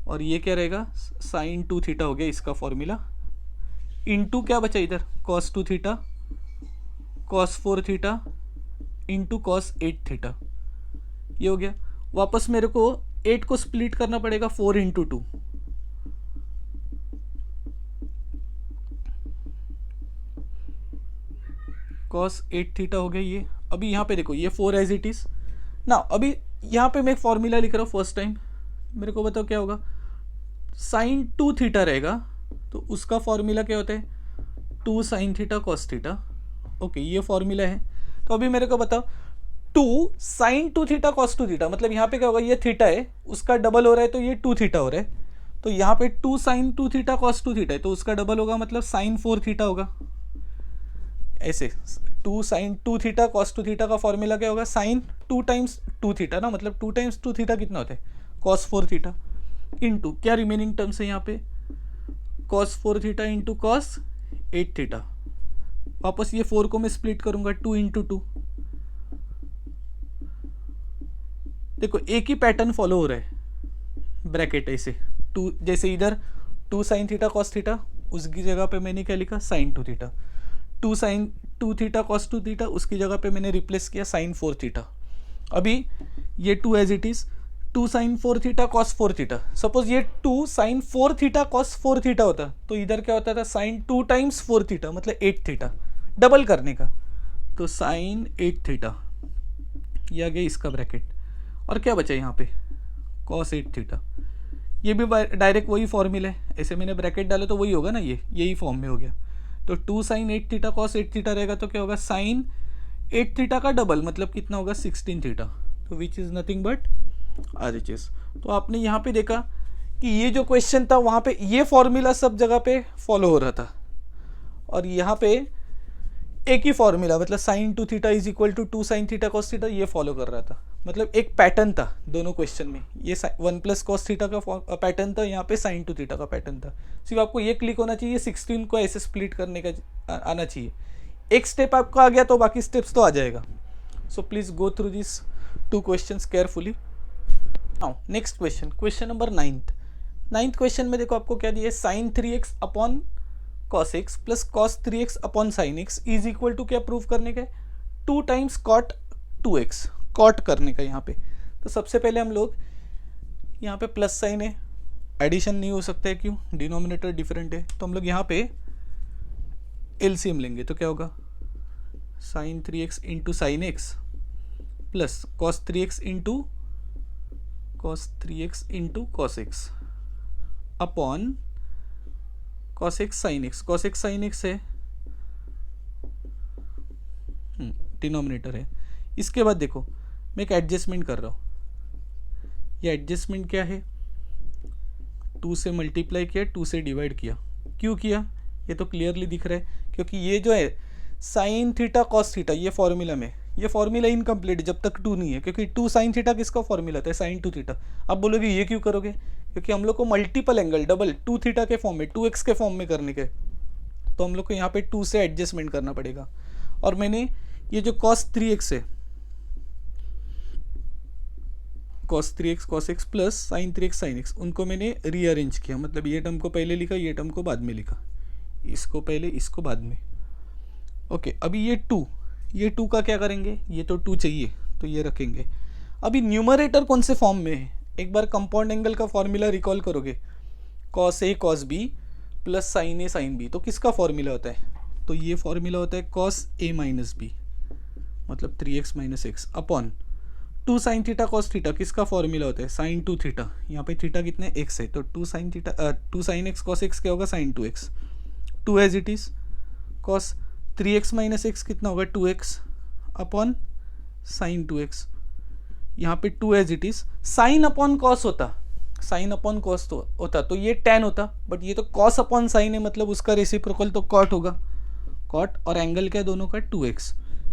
और ये क्या रहेगा साइन 2 थीटा हो गया इसका फॉर्मूला, इंटू क्या बचा इधर cos 2 theta cos 4 theta into cos 8 theta, ये हो गया। वापस मेरे को 8 को स्प्लिट करना पड़ेगा 4 इंटू 2, कॉस 8 थीटा हो गया ये। अभी यहाँ पे देखो ये 4 एज इट इज ना, अभी यहाँ पे मैं एक फॉर्मूला लिख रहा हूँ फर्स्ट टाइम, मेरे को बताओ क्या होगा साइन 2 थीटा रहेगा, तो उसका फॉर्मूला क्या होता है 2 sine theta cos theta. Okay ये फॉर्मूला है। तो अभी मेरे को बताओ 2 साइन 2 थीटा कॉस 2 थीटा, मतलब यहाँ पे क्या होगा ये थीटा है उसका डबल हो रहा है तो ये 2 थीटा हो रहा है, तो यहाँ पे 2 साइन 2 थीटा कॉस 2 थीटा है तो उसका डबल होगा मतलब साइन 4 थीटा होगा। ऐसे 2 साइन 2 थीटा कॉस 2 थीटा का फॉर्मूला क्या होगा साइन 2 टाइम्स 2 थीटा ना, मतलब 2 टाइम्स 2 थीटा कितना होता है कॉस 4 थीटा, इंटू क्या रिमेनिंग टर्म्स है यहाँ पे cos 4 theta into cos 8 theta. वापस ये 4 को मैं स्प्लिट करूंगा 2 इंटू 2, देखो एक ही पैटर्न फॉलो हो रहा है, ब्रैकेट ऐसे 2 जैसे इधर 2 साइन थीटा कॉस थीटा उसकी जगह पे मैंने क्या लिखा sine 2 theta, 2 sine 2 theta cos 2 theta उसकी जगह पे मैंने रिप्लेस किया साइन 4 थीटा। अभी ये 2 as it is 2 sine 4 theta cos 4 theta, suppose ये 2 साइन 4 थीटा कॉस 4 थीटा होता तो इधर क्या होता था साइन 2 टाइम्स 4 थीटा मतलब 8 थीटा, डबल करने का, तो साइन 8 थीटा ये आ गया इसका ब्रैकेट, और क्या बचा यहाँ पे कॉस 8 थीटा, ये भी डायरेक्ट वही फॉर्मूला है, ऐसे मैंने ब्रैकेट डाला तो वही होगा ना, ये यही फॉर्म में हो गया। तो 2 साइन 8 थीटा कॉस 8 थीटा रहेगा तो क्या होगा साइन 8 थीटा का डबल मतलब कितना होगा 16 थीटा, तो which is nothing but RHS। तो आपने यहाँ पे देखा कि ये जो क्वेश्चन था वहाँ पे ये फॉर्मूला सब जगह पे फॉलो हो रहा था, और यहाँ पे एक ही फॉर्मूला मतलब sine 2 theta is equal to 2 sine theta cos theta ये फॉलो कर रहा था, मतलब एक पैटर्न था दोनों क्वेश्चन में, ये 1 प्लस कॉस थीटा का पैटर्न था, यहाँ पे साइन 2 थीटा का पैटर्न था। सिर्फ आपको ये क्लिक होना चाहिए 16 को ऐसे स्प्लिट करने का आना चाहिए, एक स्टेप आपका आ गया तो बाकी स्टेप्स तो आ जाएगा। So please go through this 2 questions carefully. Now next question, question number 9th question में देखो आपको क्या दिया है sine 3x upon cos x plus cos 3x upon sine x is equal to क्या प्रूव करने का 2 टाइम्स कॉट 2x, कॉट करने का यहाँ पे। तो सबसे पहले हम लोग यहाँ पे प्लस साइन है, एडिशन नहीं हो सकता है क्यों, डिनोमिनेटर डिफरेंट है, तो हम लोग यहाँ पे एलसीएम लेंगे तो क्या होगा sine 3x into sine x plus cos 3x into cos 3x into cos x upon cos x sine x, cos x sine x है डिनोमिनेटर है। इसके बाद देखो मैं एक एडजस्टमेंट कर रहा हूँ, ये एडजस्टमेंट क्या है 2 से मल्टीप्लाई किया, 2 से डिवाइड किया। क्यों किया ये तो क्लियरली दिख रहा है, क्योंकि ये जो है साइन थीटा कॉस थीटा ये फॉर्मूला में, ये फॉर्मूला इनकम्प्लीट जब तक 2 नहीं है, क्योंकि 2 साइन थीटा किसका फॉर्मूला था, साइन 2 थीटा। अब बोलोगे ये क्यों करोगे, क्योंकि हम लोग को मल्टीपल एंगल डबल 2 थीटा के फॉर्म में 2x के फॉर्म में करने के, तो हम लोग को यहाँ पे 2 से एडजस्टमेंट करना पड़ेगा। और मैंने ये जो cos 3x है, cos 3x cos x plus sin 3x sin x, उनको मैंने रीअरेंज किया, मतलब ये टर्म को पहले लिखा, ये टर्म को बाद में लिखा, इसको पहले इसको बाद में। ओके अभी ये 2 का क्या करेंगे, ये तो 2 चाहिए तो ये रखेंगे। अभी न्यूमरेटर कौन से फॉर्म में है, एक बार कंपाउंड एंगल का फॉर्मूला रिकॉल करोगे, cos a cos b plus sin a sin b, तो किसका फॉर्मूला होता है, तो ये फॉर्मूला होता है cos a माइनस बी, मतलब 3x minus x upon 2 sine theta cos theta, किसका फॉर्मूला होता है साइन 2 थीटा, यहाँ पे थीटा कितने x है, तो 2 sine theta 2 sine x cos x क्या होगा sine 2x, 2 as it is, cos 3x minus x कितना होगा 2x अपॉन साइन 2x, यहाँ पे 2 as it is, sine upon cos होता, साइन अपॉन कॉस तो होता तो ये tan होता, बट ये तो कॉस अपॉन साइन है, मतलब उसका रेसिप्रोकल तो कॉट होगा, कॉट, और एंगल क्या है दोनों का 2x।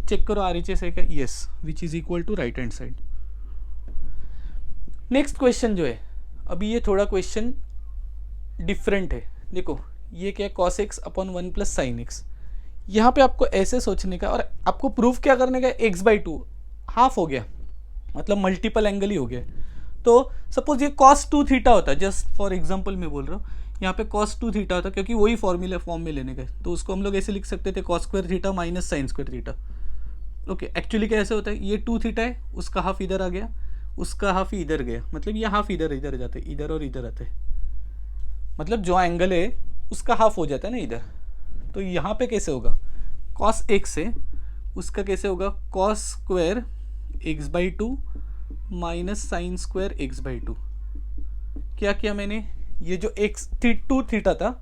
चेक करो RHS है क्या, yes, which is equal to right hand side. Next question जो है, अभी ये थोड़ा क्वेश्चन डिफरेंट है, देखो ये क्या है cos x upon 1 plus sine x, यहाँ पे आपको ऐसे सोचने का, और आपको प्रूफ क्या करने का, x/2 हाफ हो गया, मतलब मल्टीपल एंगल ही हो गया। तो सपोज ये cos 2 थीटा होता है, जस्ट फॉर एग्जांपल मैं बोल रहा हूँ, यहाँ पे cos 2 थीटा होता, क्योंकि वही फॉर्मूला फॉर्म में लेने का, तो उसको हम लोग ऐसे लिख सकते थे cos square theta minus sign square theta. Okay actually कैसे होता है, ये 2 थीटा है, उसका हाफ इधर आ गया, उसका हाफ इधर गया, मतलब ये हाफ इधर इधर जाते हैं, इधर और इधर आते हैं, मतलब जो एंगल है उसका हाफ हो जाता है ना इधर। तो यहाँ पे कैसे होगा, cos x है, उसका कैसे होगा cos square x/2 minus sine square x/2। क्या किया मैंने, ये जो x 2 थीटा था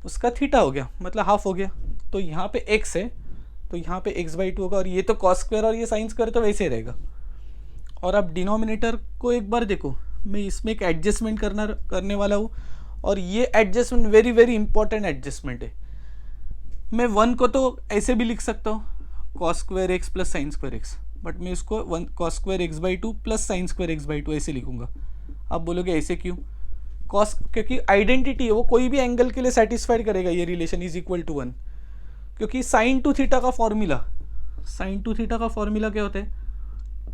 उसका थीटा हो गया, मतलब हाफ हो गया, तो यहाँ पे x है तो यहाँ पे x/2 होगा, और ये तो cos स्क्वायर और ये साइन स्क्वायर तो वैसे रहेगा। और अब डिनोमिनेटर को एक बार देखो, मैं इसमें एक एडजस्टमेंट करने वाला हूँ, और ये adjustment very very important adjustment है। मैं 1 को तो ऐसे भी लिख सकता हूँ cos square x plus sine square x, but मैं उसको cos square x/2 plus sine square x/2 ऐसे लिखूंगा। आप बोलोगे ऐसे क्यों, cos क्योंकि आइडेंटिटी है, वो कोई भी एंगल के लिए सेटिस्फाइड करेगा ये रिलेशन इज इक्वल टू 1, क्योंकि साइन 2 थीटा का फॉर्मूला, साइन 2 थीटा का फॉर्मूला क्या होता है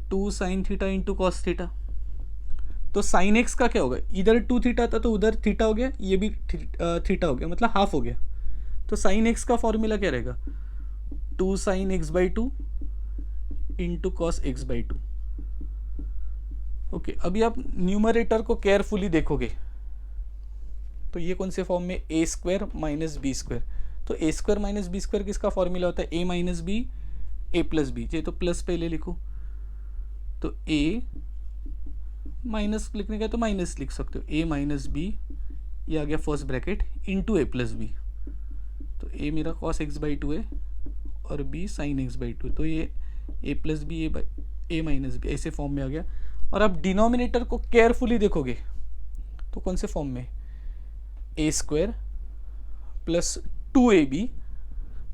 2 sine theta into cos theta. तो साइन एक्स का क्या होगा, इधर 2 थीटा था तो उधर थीटा हो गया, ये भी थीटा हो गया, मतलब हाफ हो गया। तो साइन एक्स का फॉर्मूला क्या रहेगा 2 sign x/2 into cos x/2। Okay अभी आप न्यूमरेटर को केयरफुली देखोगे तो ये कौन से फॉर्म में a square minus b square, तो a square minus b square किसका फॉर्मूला होता है a minus b a plus b, ये तो प्लस पहले लिखो, तो a माइनस लिखने का तो माइनस लिख सकते हो, a माइनस बी, ये आ गया first bracket into a plus b, तो a मेरा cos x/2 है और b sin x/2, तो ये a plus b a minus b ऐसे फॉर्म में आ गया। और आप डिनोमिनेटर को केयरफुली देखोगे तो कौन से फॉर्म में a square plus 2ab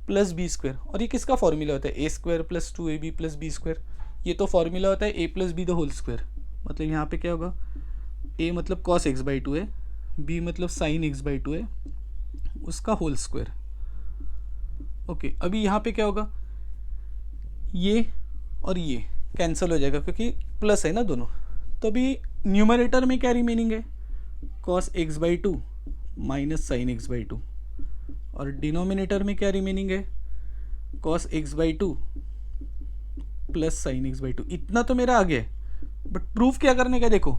plus b square, और ये किसका फॉर्मूला होता है a square plus 2ab plus b square, ये तो फॉर्मूला होता है a plus b the whole square, मतलब यहाँ पे क्या होगा a मतलब cos x/2 है, b मतलब sin x/2 है, उसका होल स्क्वायर। ओके अभी यहाँ पे क्या होगा, ये और ये कैंसिल हो जाएगा क्योंकि प्लस है ना दोनों, तो अभी न्यूमरेटर में क्या रिमेनिंग है cos x/2 minus sign x/2, और डिनोमिनेटर में क्या रिमेनिंग है cos x/2 plus sign x/2। इतना तो मेरा आ गया, बट प्रूफ क्या करने का, देखो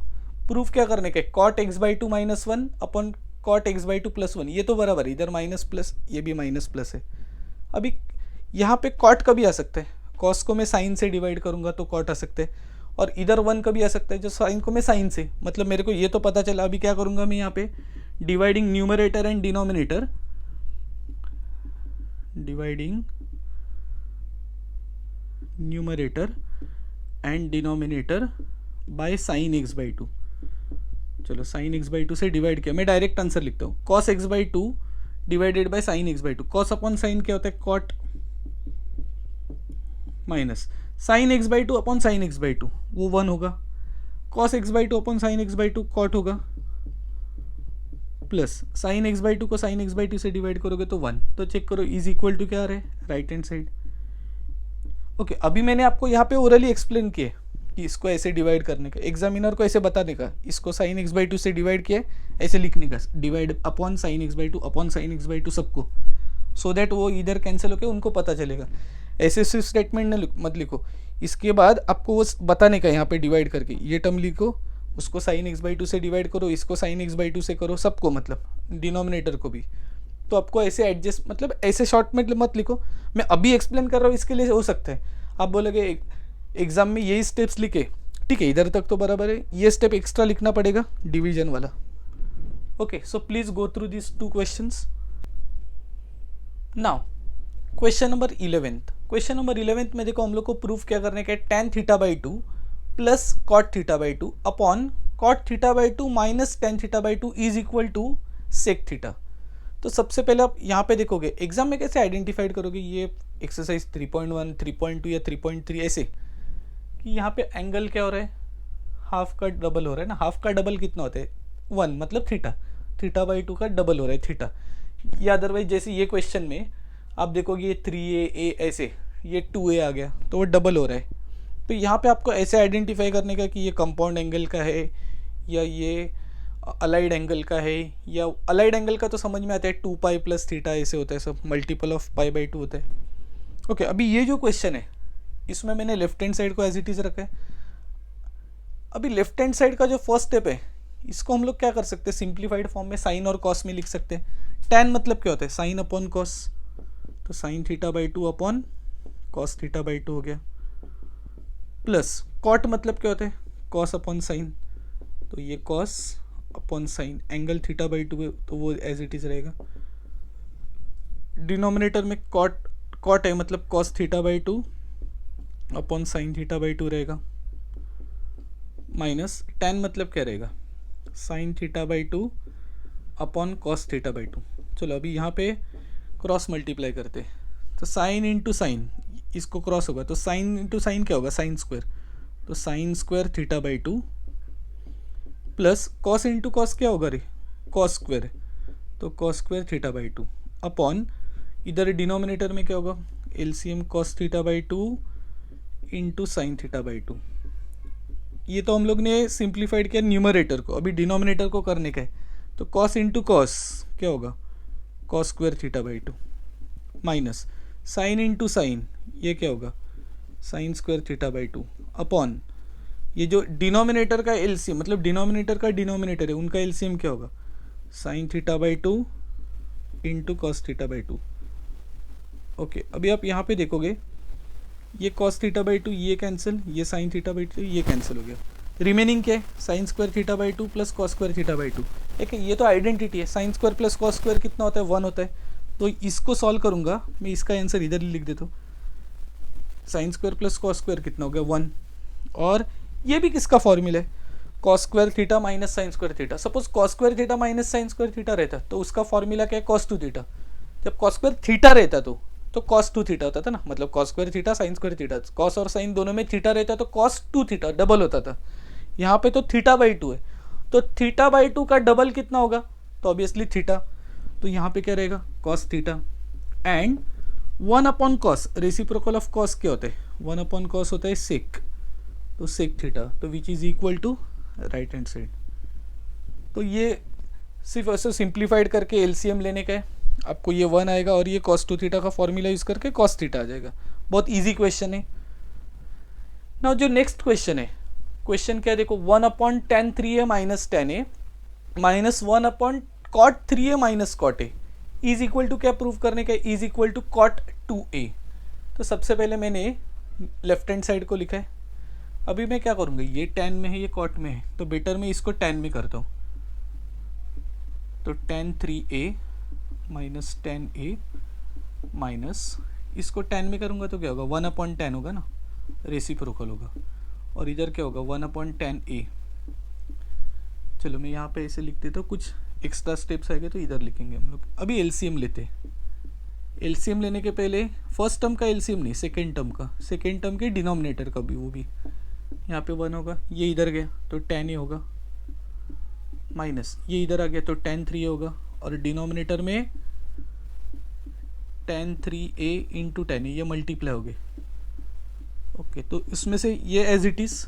प्रूफ क्या करने का, cot x/2 माइनस 1 अपन cot x/2 प्लस 1, ये तो बराबर है, इधर माइनस प्लस ये भी माइनस प्लस है। अभी यहाँ पे cot कभी आ सकता है, cos को मैं साइन से डिवाइड करूँगा तो cot आ सकता है, और इधर 1 कभी आ सकता है जो साइन को मैं साइन से, मतलब मेरे को ये तो पता चला। अभी क्या करूँगा मैं यहाँ पे dividing numerator and denominator, dividing numerator and denominator by sine x/2, चलो साइन एक्स बाई टू से डिवाइड किया, मैं डायरेक्ट आंसर लिखता हूँ, cos x by two divided by sine x by two. Cos upon sine क्या होता है, cot, minus sine x by two upon sine x by two, वो 1 होगा। Cos x by two upon sine x by two cot होगा, plus sine x by to को sine x by two से divide करोगे तो 1। तो check करो is equal to क्या आ रहा है, राइट हैंड साइड। ओके, अभी मैंने आपको यहाँ पे ओरली एक्सप्लेन किया कि इसको ऐसे डिवाइड करने का, एग्जामिनर को ऐसे बताने का, इसको साइन एक्स बाई टू से डिवाइड किया ऐसे लिखने का, divide upon sine x by two upon sine x by to सबको, सो दैट वो इधर कैंसिल होकर उनको पता चलेगा। ऐसे सिर्फ स्टेटमेंट न मत लिखो, इसके बाद आपको वो बताने का यहाँ पे डिवाइड करके, ये टर्म लिखो, उसको साइन एक्स बाई टू से डिवाइड करो, इसको साइन एक्स बाई टू से करो, सबको मतलब डिनोमिनेटर को भी। तो आपको ऐसे एडजस्ट, मतलब ऐसे शॉर्ट में मत लिखो, मैं अभी एक्सप्लेन कर रहा हूँ, इसके लिए हो सकता है आप बोलोगे एग्जाम में यही स्टेप्स लिखे, ठीक है इधर तक तो बराबर है, ये स्टेप एक्स्ट्रा लिखना पड़ेगा डिवीजन वाला। Okay, so please go through this 2 questions. Now question number 11th, question number 11th में देखो हम लोग को प्रूफ क्या करने का है, tan theta by two plus cot theta by two upon cot theta by two minus tan theta by two is equal to sec theta. तो सबसे पहले आप यहाँ पे देखोगे एग्जाम में कैसे आइडेंटिफाइड करोगे, ये एक्सरसाइज 3.1, 3.2 या 3.3 ऐसे, कि यहाँ पे एंगल क्या हो रहा है, हाफ का डबल हो रहा है ना, हाफ का डबल कितना होता है 1, मतलब थीटा, थीटा बाई टू का डबल हो रहा है थीटा। या अदरवाइज जैसे ये क्वेश्चन में आप देखोगे ये 3a ऐसे, ये 2a आ गया तो वो डबल हो रहा है। तो यहाँ पे आपको ऐसे आइडेंटिफाई करने का कि ये कंपाउंड एंगल का है या ये अलाइड एंगल का है, या अलाइड एंगल का तो समझ में आता है 2 पाई प्लस थीटा ऐसे होता है, सब मल्टीपल ऑफ पाई बाई 2 होता है। ओके, अभी ये जो क्वेश्चन है इसमें मैंने लेफ्ट हैंड साइड को एज इट इज रखा है। अभी लेफ्ट हैंड साइड का जो फर्स्ट स्टेप है इसको हम लोग क्या कर सकते हैं, सिंप्लीफाइड फॉर्म में साइन और कॉस में लिख सकते हैं। टैन मतलब क्या होता है, साइन अपॉन कॉस, तो sign theta by two upon cos theta by to हो गया, प्लस कॉट मतलब क्या होता है, कॉस अपॉन साइन, तो ये cos upon sign, angle theta by to तो वो एज इट इज रहेगा। डिनोमिनेटर में कॉट है मतलब cos theta by two upon sine theta by to रहेगा, माइनस टैन मतलब क्या रहेगा, sign theta by two upon cos theta by to. चलो अभी यहाँ पे क्रॉस मल्टीप्लाई करते हैं, तो साइन इंटू साइन, इसको क्रॉस होगा तो साइन इंटू साइन क्या होगा, साइन स्क्वायर, तो sine square theta by two, plus cos into cos क्या होगा रे, कॉस स्क्वायर, तो cos square theta by two upon इधर डिनोमिनेटर में क्या होगा, LCM cos theta by two into sine theta by to. ये तो हम लोग ने सिंप्लीफाइड किया न्यूमरेटर को, अभी डिनोमिनेटर को करने का है, तो कॉस इंटू कॉस क्या होगा, cos square theta by two, minus sign into sign ये क्या होगा, sine square theta by two upon ये जो डिनोमिनेटर का एलसीएम, मतलब डिनोमिनेटर का डिनोमिनेटर है उनका एलसीएम क्या होगा, sign theta by two into cos theta by to. Okay, अभी आप यहाँ पे देखोगे ये कॉस थीटा बाई टू ये कैंसिल, ये साइन थीटा बाई टू ये कैंसिल हो गया, रिमेनिंग क्या है, sign square theta by two plus cos square theta by to. ठीक है, ये तो आइडेंटिटी है, sine square plus cos square कितना होता है, 1 होता है, तो इसको सॉल्व करूंगा मैं, इसका आंसर इधर ही लिख देता हूँ, sine square plus cos square कितना हो गया 1, और ये भी किसका फॉर्मूला है, cos square theta minus sign square theta. Suppose cos square theta minus sign square theta रहता तो उसका फॉर्मूला क्या है, कॉस टू थीटा। जब कॉस स्क्वायर थीटा रहता तो कॉस टू थीटा होता था ना, मतलब cos square theta sine square theta, cos और साइन दोनों में थीटा रहता तो कॉस टू थीटा डबल होता था। यहाँ पे तो थीटा बाई टू है, तो थीटा बाई टू का डबल कितना होगा, तो ऑब्वियसली थीटा, तो यहाँ पे क्या रहेगा, cos theta and 1 upon cos, reciprocal of cos क्या होता है, 1 अपॉन कॉस होता है सेक, तो सेक थीटा, तो which is equal to right hand side. तो ये सिर्फ ऐसे सिंप्लीफाइड करके एलसीएम लेने का है, आपको ये 1 आएगा और ये कॉस टू थीटा का फॉर्मूला यूज करके कॉस थीटा आ जाएगा। बहुत इजी क्वेश्चन है। नाउ जो नेक्स्ट क्वेश्चन है, क्वेश्चन क्या है देखो, 1 upon tan 3a minus tan a minus 1 upon cot 3a minus cot a is equal to क्या प्रूव करने का, is equal to cot 2a। तो सबसे पहले मैंने लेफ्ट हैंड साइड को लिखा है, अभी मैं क्या करूँगा, ये टेन में है ये कॉट में है, तो बेटर मैं इसको टेन में करता हूँ, तो ten 3a minus tan a minus इसको 10 में करूँगा तो क्या होगा, 1 अपॉन 10 होगा ना, रेसिप्रोकल होगा, और इधर क्या होगा 1 अपॉन 10 ए चलो मैं यहाँ पे ऐसे लिख देता हूँ, कुछ एक्स्ट्रा स्टेप्स आएंगे तो इधर लिखेंगे हम लोग। अभी एलसीएम लेते हैं। एलसीएम लेने के पहले फर्स्ट टर्म का एलसीएम नहीं, सेकेंड टर्म का, सेकेंड टर्म के डिनोमिनेटर का भी, वो भी यहाँ पे 1 होगा, ये इधर गया तो tan a होगा, माइनस ये इधर आ गया तो tan 3a होगा, और डिनोमिनेटर में tan 3a into tan a, ये मल्टीप्लाई हो गए। ओके, तो इसमें से ये एज इट इज,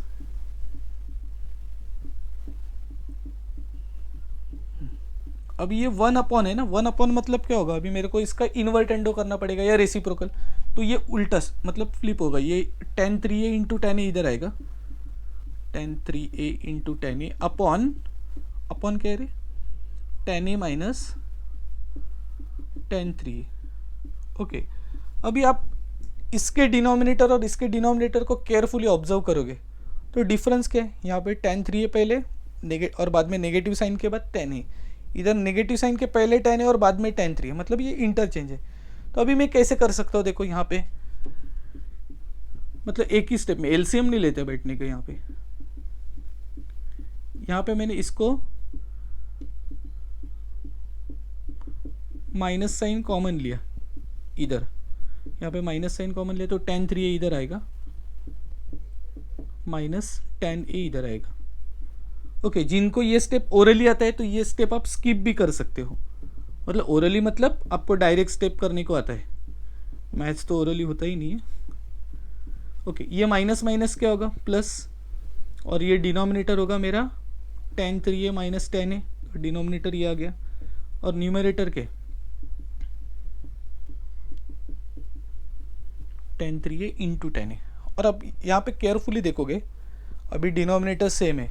अभी ये 1 अपॉन है ना, 1 अपॉन मतलब क्या होगा, अभी मेरे को इसका इन्वर्टेंडो करना पड़ेगा या रेसिप्रोकल, तो ये उल्टा मतलब फ्लिप होगा, ये tan 3a into tan a इधर आएगा, tan 3a into tan a upon क्या है रे, tan a minus tan 3a। Okay, अभी आप इसके डिनोमिनेटर और इसके डिनोमिनेटर को केयरफुली ऑब्जर्व करोगे तो डिफरेंस क्या है, यहाँ पे tan 3a पहले और बाद में नेगेटिव साइन के बाद tan a, इधर नेगेटिव साइन के पहले tan a और बाद में tan 3a, मतलब ये इंटरचेंज है। तो अभी मैं कैसे कर सकता हूँ, देखो यहाँ पे मतलब एक ही स्टेप में, एलसीएम नहीं लेते बैठने के, यहाँ पे मैंने इसको माइनस साइन कॉमन लिया इधर, यहाँ पे माइनस साइन कॉमन लिया तो tan 3a इधर आएगा, माइनस tan a इधर आएगा। ओके, जिनको ये स्टेप ओरली आता है तो ये स्टेप आप स्किप भी कर सकते हो, मतलब ओरली मतलब आपको डायरेक्ट स्टेप करने को आता है, मैथ्स तो ओरली होता ही नहीं है। ओके, ये माइनस माइनस क्या होगा, प्लस, और ये डिनोमिनेटर होगा मेरा tan 3a minus tan a, denominator ये आ गया, और न्यूमरेटर के tan 3a into tan a। और अब यहाँ पे केयरफुली देखोगे, अभी डिनोमिनेटर सेम है,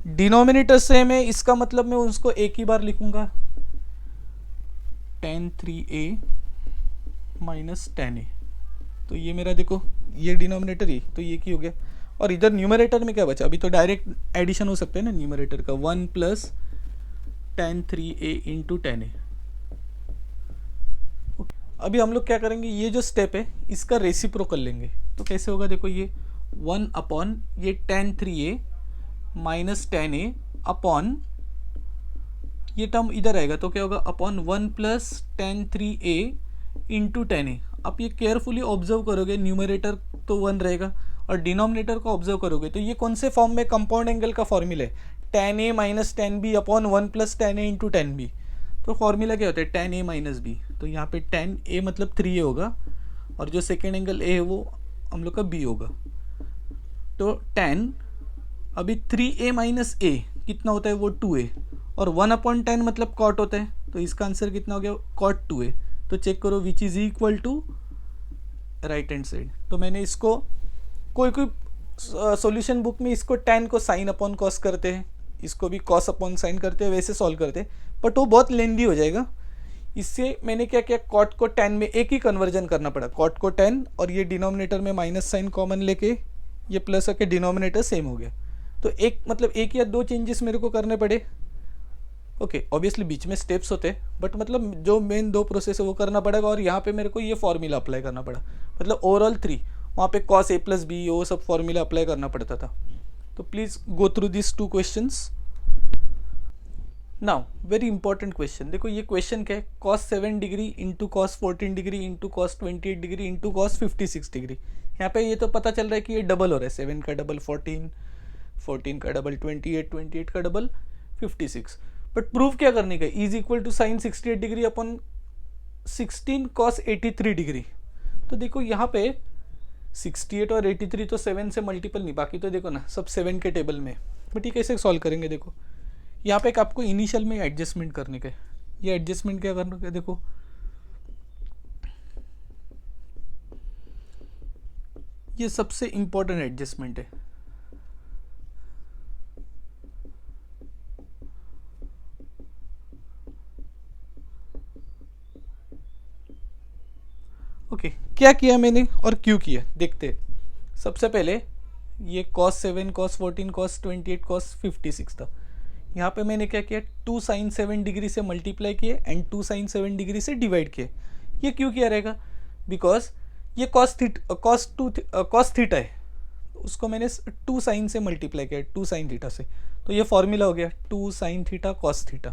डिनोमिनेटर सेम है, इसका मतलब मैं उसको एक ही बार लिखूंगा, tan 3a minus tan a, तो ये मेरा देखो ये डिनोमिनेटर ही, तो ये की हो गया, और इधर न्यूमरेटर में क्या बचा, अभी तो डायरेक्ट एडिशन हो सकता है ना न्यूमरेटर का, 1 plus tan 3a into tan a। अभी हम लोग क्या करेंगे, ये जो स्टेप है इसका रेसिप्रोकल लेंगे, तो कैसे होगा, देखो ये 1 अपॉन ये tan 3a minus tan a upon ये टर्म इधर आएगा तो क्या होगा, upon 1 plus tan 3a into tan a। आप ये केयरफुली ऑब्जर्व करोगे, न्यूमरेटर तो 1 रहेगा और डिनोमिनेटर को ऑब्जर्व करोगे तो ये कौन से फॉर्म में, कंपाउंड एंगल का फॉर्मूला है, tan a minus tan b upon 1 plus tan a into tan b। तो फॉर्मूला क्या होता है, tan a माइनस b, तो यहाँ पे tan a मतलब 3a होगा, और जो सेकेंड एंगल a है वो हम लोग का b होगा, तो tan अभी 3a माइनस a कितना होता है, वो 2a, और 1 अपॉन 10 मतलब कॉट होता है, तो इसका आंसर कितना हो गया, कॉट 2a। तो चेक करो which is equal to right hand side. तो मैंने इसको कोई सॉल्यूशन बुक में इसको tan को साइन अपॉन कॉस करते हैं, इसको भी कॉस अपॉन साइन करते हैं, वैसे सॉल्व करते हैं, बट वो बहुत लेंदी हो जाएगा। इससे मैंने क्या किया, कॉट को tan में एक ही कन्वर्जन करना पड़ा, कॉट को tan, और ये डिनोमिनेटर में माइनस साइन कॉमन लेके ये प्लस होकर डिनोमिनेटर सेम हो गया। तो एक मतलब एक या दो चेंजेस मेरे को करने पड़े। ओके, ऑब्वियसली बीच में स्टेप्स होते हैं, बट मतलब जो मेन दो प्रोसेस है वो करना पड़ेगा, और यहाँ पे मेरे को ये फॉर्मूला अप्लाई करना पड़ा, मतलब ओवरऑल 3, वहाँ पे cos a प्लस बी वो सब फॉर्मूला अप्लाई करना पड़ता था। तो please go through this 2 questions. Now very important question, देखो ये क्वेश्चन क्या है, cos 7 degree into cos 14 degree into cos 28 degree into cos 56 degree. यहाँ पे ये तो पता चल रहा है कि ये डबल हो रहा है, 7 का डबल 14, 14 का डबल 28, 28 का डबल 56, बट प्रूव क्या करने का, is equal to sine 68 degree upon 16 cos 83 degree. तो देखो यहाँ पे 68 और 83 तो 7 से मल्टीपल नहीं, बाकी तो देखो ना सब 7 के टेबल में, बट ये कैसे सॉल्व करेंगे, देखो यहाँ पे एक आपको इनिशियल में एडजस्टमेंट करने का है। ये एडजस्टमेंट क्या करने का, देखो ये सबसे इंपॉर्टेंट एडजस्टमेंट है। ओके, क्या किया मैंने और क्यों किया, देखते। सबसे पहले ये cos 7, cos 14, cos 28, cos 56 था। यहाँ पे मैंने क्या किया, 2 sin 7 डिग्री से मल्टीप्लाई किए एंड 2 sin 7 डिग्री से डिवाइड किए। ये क्यों किया रहेगा, बिकॉज ये cos थीटा है, उसको मैंने 2 sin से मल्टीप्लाई किया, 2 sin थीटा से, तो ये फॉर्मूला हो गया 2 साइन थीटा कॉस थीटा।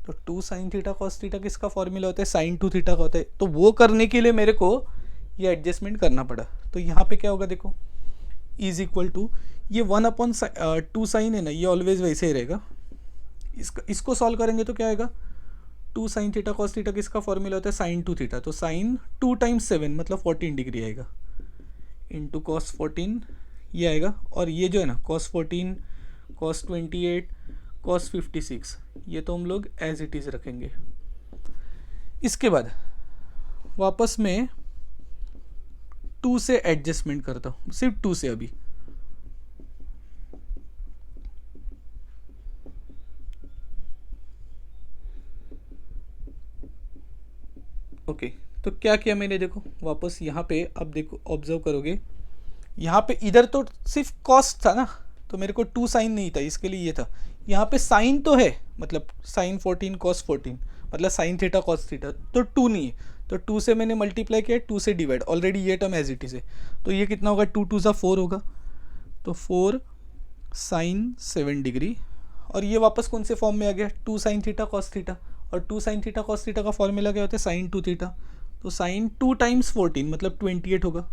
तो 2 साइन थीटा कॉस थीटा किसका फॉर्मूला होता है, साइन 2 थीटा का होता है। तो वो करने के लिए मेरे को ये एडजस्टमेंट करना पड़ा। तो यहाँ पे क्या होगा देखो, इज इक्वल टू ये 1/2 साइन है ना, ये ऑलवेज वैसे ही रहेगा। इसको सॉल्व करेंगे तो क्या आएगा, 2 साइन थीटा कॉस थीटा किसका फॉर्मूला होता है, साइन 2 थीटा। तो साइन 2 टाइम्स 7 मतलब 14 डिग्री आएगा, इंटू कॉस 14 ये आएगा। और ये जो है ना कॉस 14 कॉस 28 कॉस 56 ये तो हम लोग एज इट इज़ रखेंगे। इसके बाद वापस में 2 से एडजस्टमेंट करता हूँ, सिर्फ 2 से अभी। ओके तो क्या किया मैंने, देखो वापस यहाँ पे अब देखो ऑब्जर्व करोगे, यहाँ पे इधर तो सिर्फ कॉस था ना, तो मेरे को 2 साइन नहीं था, इसके लिए ये था। यहाँ पे साइन तो है, मतलब साइन 14 कॉस 14 मतलब साइन थीटा कॉस थीटा, तो 2 नहीं है। तो 2 से मैंने मल्टीप्लाई किया, 2 से डिवाइड, ऑलरेडी ये टर्म एज इट इज़ है। तो ये कितना होगा, 2 2 4 होगा, तो 4 साइन 7 डिग्री। और ये वापस कौन से फॉर्म में आ गया, 2 साइन थीटा कॉस थीटा। और 2 साइन थीटा कॉस थीटा का फॉर्मूला क्या होता है, साइन 2 थीटा। तो साइन 2 टाइम्स 14 मतलब 28 होगा,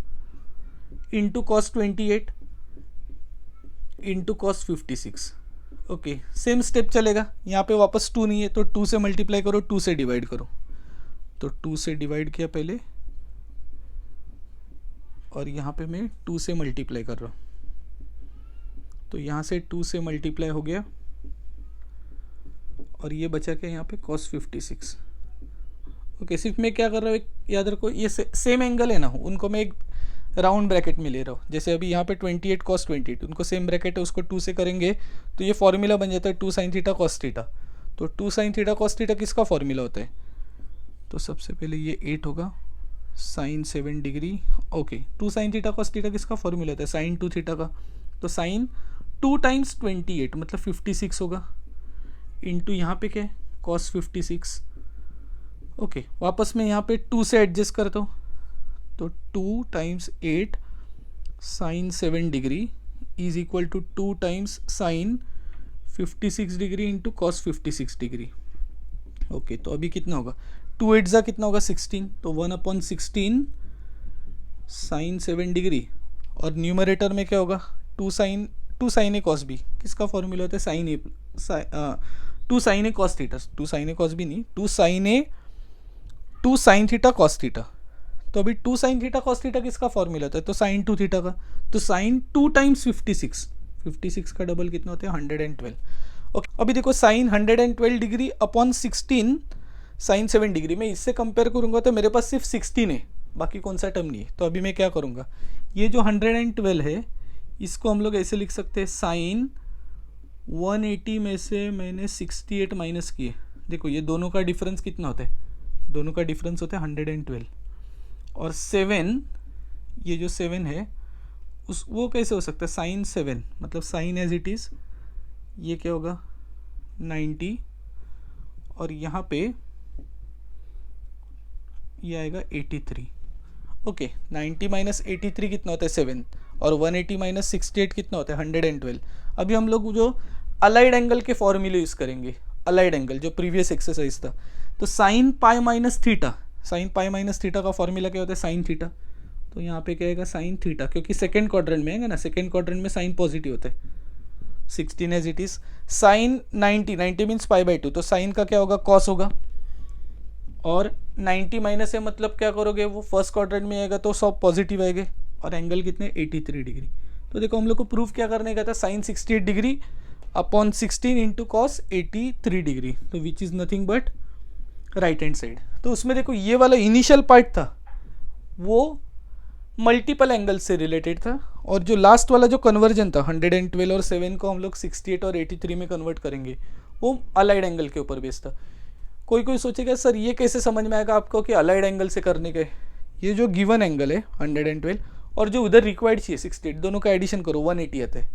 into cos 28 into cos 56। Okay same step चलेगा, यहाँ पे वापस 2 नहीं है तो 2 से मल्टीप्लाई करो, 2 से डिवाइड करो। तो 2 से डिवाइड किया पहले, और यहाँ पे मैं 2 से मल्टीप्लाई कर रहा हूँ। तो यहाँ से 2 से मल्टीप्लाई हो गया, और ये बचा क्या यहाँ पे cos 56। ओके सिर्फ मैं क्या कर रहा हूँ, याद रखो ये सेम एंगल है ना, उनको मैं एक राउंड ब्रैकेट में ले रहा हूँ। जैसे अभी यहाँ पे 28 cos 28, उनको सेम ब्रैकेट है, उसको 2 से करेंगे तो ये फॉर्मूला बन जाता है 2 साइन थीटा कॉस थीटा। तो 2 साइन थीटा कॉस थीटा किसका फॉर्मूला होता है, तो सबसे पहले ये 8 होगा, sine 7 degree. Okay 2 sine theta cos theta किसका फॉर्मूला होता है, साइन 2 थीटा का। तो साइन 2 टाइम्स 28 मतलब 56 होगा, इंटू यहाँ पे क्या है कॉस 56। ओके वापस मैं यहाँ पे 2 से एडजस्ट करता हूँ, तो 2 times 8 sine 7 degree is equal to 2 times sine 56 degree into cos 56 degree. Okay तो अभी कितना होगा, 2 8 जा कितना होगा 16, तो 1/16 साइन 7 डिग्री। और न्यूमरेटर में क्या होगा, 2 साइन ए कॉस बी किसका फॉर्मूला होता है, साइन ए 2 साइन ए कॉस थीटा, 2 साइन ए कॉस बी नहीं, 2 साइन थीटा कॉस थीटा। तो अभी 2 साइन थीटा कॉस थीटा किसका फॉर्मूला होता है, तो साइन 2 थीटा का। तो साइन 2 टाइम्स 56 का डबल कितना होता है 112। ओके अभी देखो sine 112 degree upon 16 sine 7 degree, मैं इससे कंपेयर करूंगा तो मेरे पास सिर्फ 16 है, बाकी कौन सा टर्म नहीं है। तो अभी मैं क्या करूंगा, ये जो 112 है इसको हम लोग ऐसे लिख सकते हैं, साइन 180 में से मैंने 68 माइनस किए। देखो ये दोनों का डिफरेंस कितना होता है, दोनों का डिफरेंस होता है 112। और 7, ये जो 7 है उस वो कैसे हो सकता है, साइन 7 मतलब साइन एज इट इज़, ये क्या होगा 90, और यहाँ पे ये आएगा 83। ओके 90 माइनस 83 कितना होता है 7, और 180 माइनस 68 कितना होता है 112। अभी हम लोग जो अलाइड एंगल के फॉर्मूले यूज़ करेंगे, अलाइड एंगल जो प्रीवियस एक्सरसाइज था। तो sine pi minus theta, sine pi minus theta का फॉर्मूला क्या होता है, साइन थीटा। तो यहाँ पे क्या आएगा साइन थीटा, क्योंकि सेकेंड क्वाड्रेंट में है ना, सेकेंड क्वाड्रेंट में साइन पॉजिटिव होता है। 16 as it is, sine 90 means π/2, तो साइन का क्या होगा कॉस होगा, और 90 माइनस है मतलब क्या करोगे, वो फर्स्ट क्वाड्रेंट में आएगा तो सब पॉजिटिव आएंगे, और एंगल कितने 83 डिग्री। तो देखो हम लोग को प्रूफ क्या करने का था, sine 68 degree upon 16 into cos 83 degree, तो which is nothing but right hand side. तो उसमें देखो ये वाला इनिशियल पार्ट था वो मल्टीपल एंगल से रिलेटेड था, और जो लास्ट वाला जो कन्वर्जन था 112 और 7 को हम लोग 68 और 83 में कन्वर्ट करेंगे, वो अलाइड एंगल के ऊपर बेस्ड था। कोई सोचेगा सर ये कैसे समझ में आएगा आपको कि अलाइड एंगल से करने के, ये जो गिवन एंगल है 112 और जो उधर रिक्वायर्ड चाहिए 68, दोनों का एडिशन करो 180 आता है।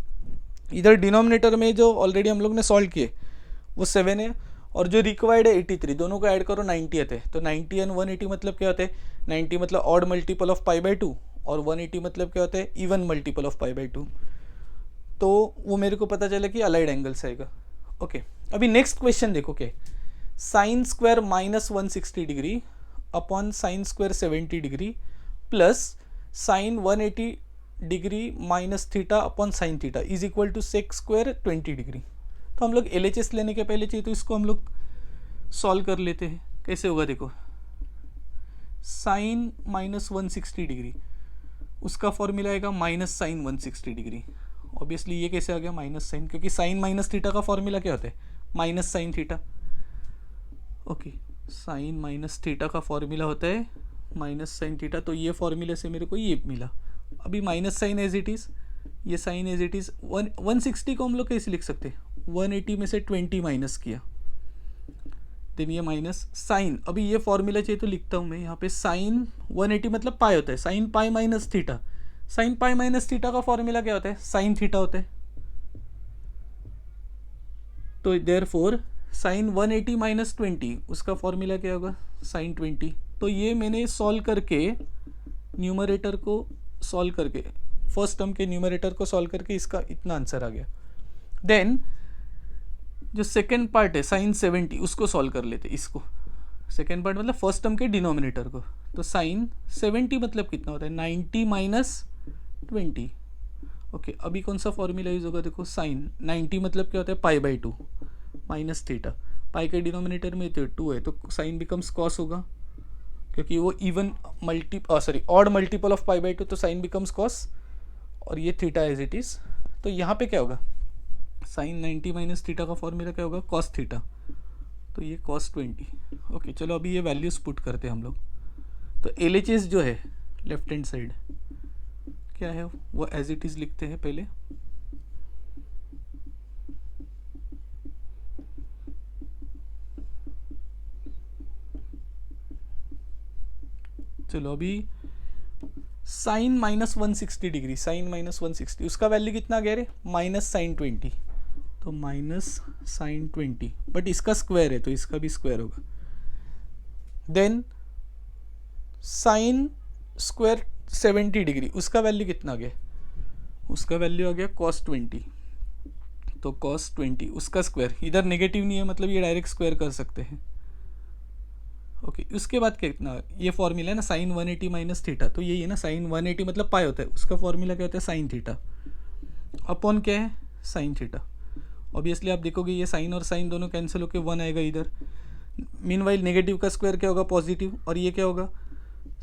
इधर डिनोमिनेटर में जो ऑलरेडी हम लोग ने सॉल्व किए वो 7 है, और जो रिक्वायर्ड है 83, दोनों को ऐड करो 90 आते हैं। तो 90 एंड 180 मतलब क्या होता है, 90 मतलब ऑड मल्टीपल ऑफ π/2, और 180 मतलब क्या होता है इवन मल्टीपल ऑफ π/2। तो वो मेरे को पता चला कि अलाइड एंगल्स आएगा। ओके, अभी नेक्स्ट क्वेश्चन देखो क्या, sine square minus 160 degree upon sine square 70 degree plus sine 180 degree minus theta upon sine theta is equal to sec square 20 degree. तो हम लोग LHS लेने के पहले चाहिए तो इसको हम लोग सॉल्व कर लेते हैं। कैसे होगा देखो, साइन माइनस 160 डिग्री उसका फॉर्मूला आएगा माइनस साइन 160 डिग्री। ऑब्वियसली ये कैसे आ गया माइनस साइन, क्योंकि साइन माइनस थीटा का फॉर्मूला क्या होता है, minus sine theta. Okay, sine minus theta का फॉर्मूला होता है माइनस साइन थीटा, तो ये फॉर्मूले से मेरे को ये मिला। अभी minus sine as it is, ये साइन एज इट इज़ 160 को हम लोग कैसे लिख सकते हैं, 180 में से 20 माइनस किया, देन ये माइनस साइन। अभी ये फॉर्मूला चाहिए तो लिखता हूँ मैं यहाँ पे, साइन 180 मतलब पाई होता है, sine pi minus theta. Sine pi minus theta का फॉर्मूला क्या होता है, साइन थीटा होता है। तो देयरफॉर साइन 180 माइनस 20 उसका फॉर्मूला क्या होगा, साइन 20। तो ये मैंने सॉल्व करके न्यूमरेटर को सॉल्व करके, फर्स्ट टर्म के न्यूमरेटर को सॉल्व करके इसका इतना आंसर आ गया। देन जो सेकेंड पार्ट है साइन 70 उसको सॉल्व कर लेते, इसको सेकेंड पार्ट मतलब फर्स्ट टर्म के डिनोमिनेटर को। तो साइन 70 मतलब कितना होता है, 90 माइनस 20। ओके, अभी कौन सा फॉर्मूला यूज होगा देखो, साइन 90 मतलब क्या होता है पाई बाई 2 माइनस थीटा, पाई के डिनोमिनेटर में तो 2 है तो साइन बिकम्स कॉस होगा, क्योंकि वो even odd multiple of pi by 2, तो साइन बिकम्स कॉस और ये थीटा एज इट इज। तो यहाँ पे क्या होगा, साइन 90 माइनस थीटा का फॉर्मूला क्या होगा, कॉस थीटा, तो ये कॉस 20। ओके, चलो अभी ये वैल्यूज पुट करते हैं हम लोग। तो LHS जो है लेफ्ट हैंड साइड क्या है वो एज इट इज लिखते हैं पहले। चलो अभी sine minus 160 degree, sine minus 160 उसका वैल्यू कितना गया रे, माइनस साइन 20, तो माइनस साइन 20, बट इसका स्क्वायर है तो इसका भी स्क्वायर होगा। देन साइन स्क्वायर 70 डिग्री उसका वैल्यू कितना आ गया, उसका वैल्यू आ गया कॉस 20, तो कॉस 20 उसका स्क्वायर, इधर नेगेटिव नहीं है मतलब ये डायरेक्ट स्क्वायर कर सकते हैं। ओके, उसके बाद क्या कितना, ये फॉर्मूला है ना साइन 180 माइनस थीटा, तो यही है ना साइन 180 मतलब पाई होता है, उसका फॉर्मूला क्या होता है साइन थीटा अपॉन क्या है साइन थीटा। ऑब्वियसली आप देखोगे ये साइन और साइन दोनों कैंसिल होकर 1 आएगा इधर। मीनवाइल नेगेटिव का स्क्वायर क्या होगा, पॉजिटिव, और ये क्या होगा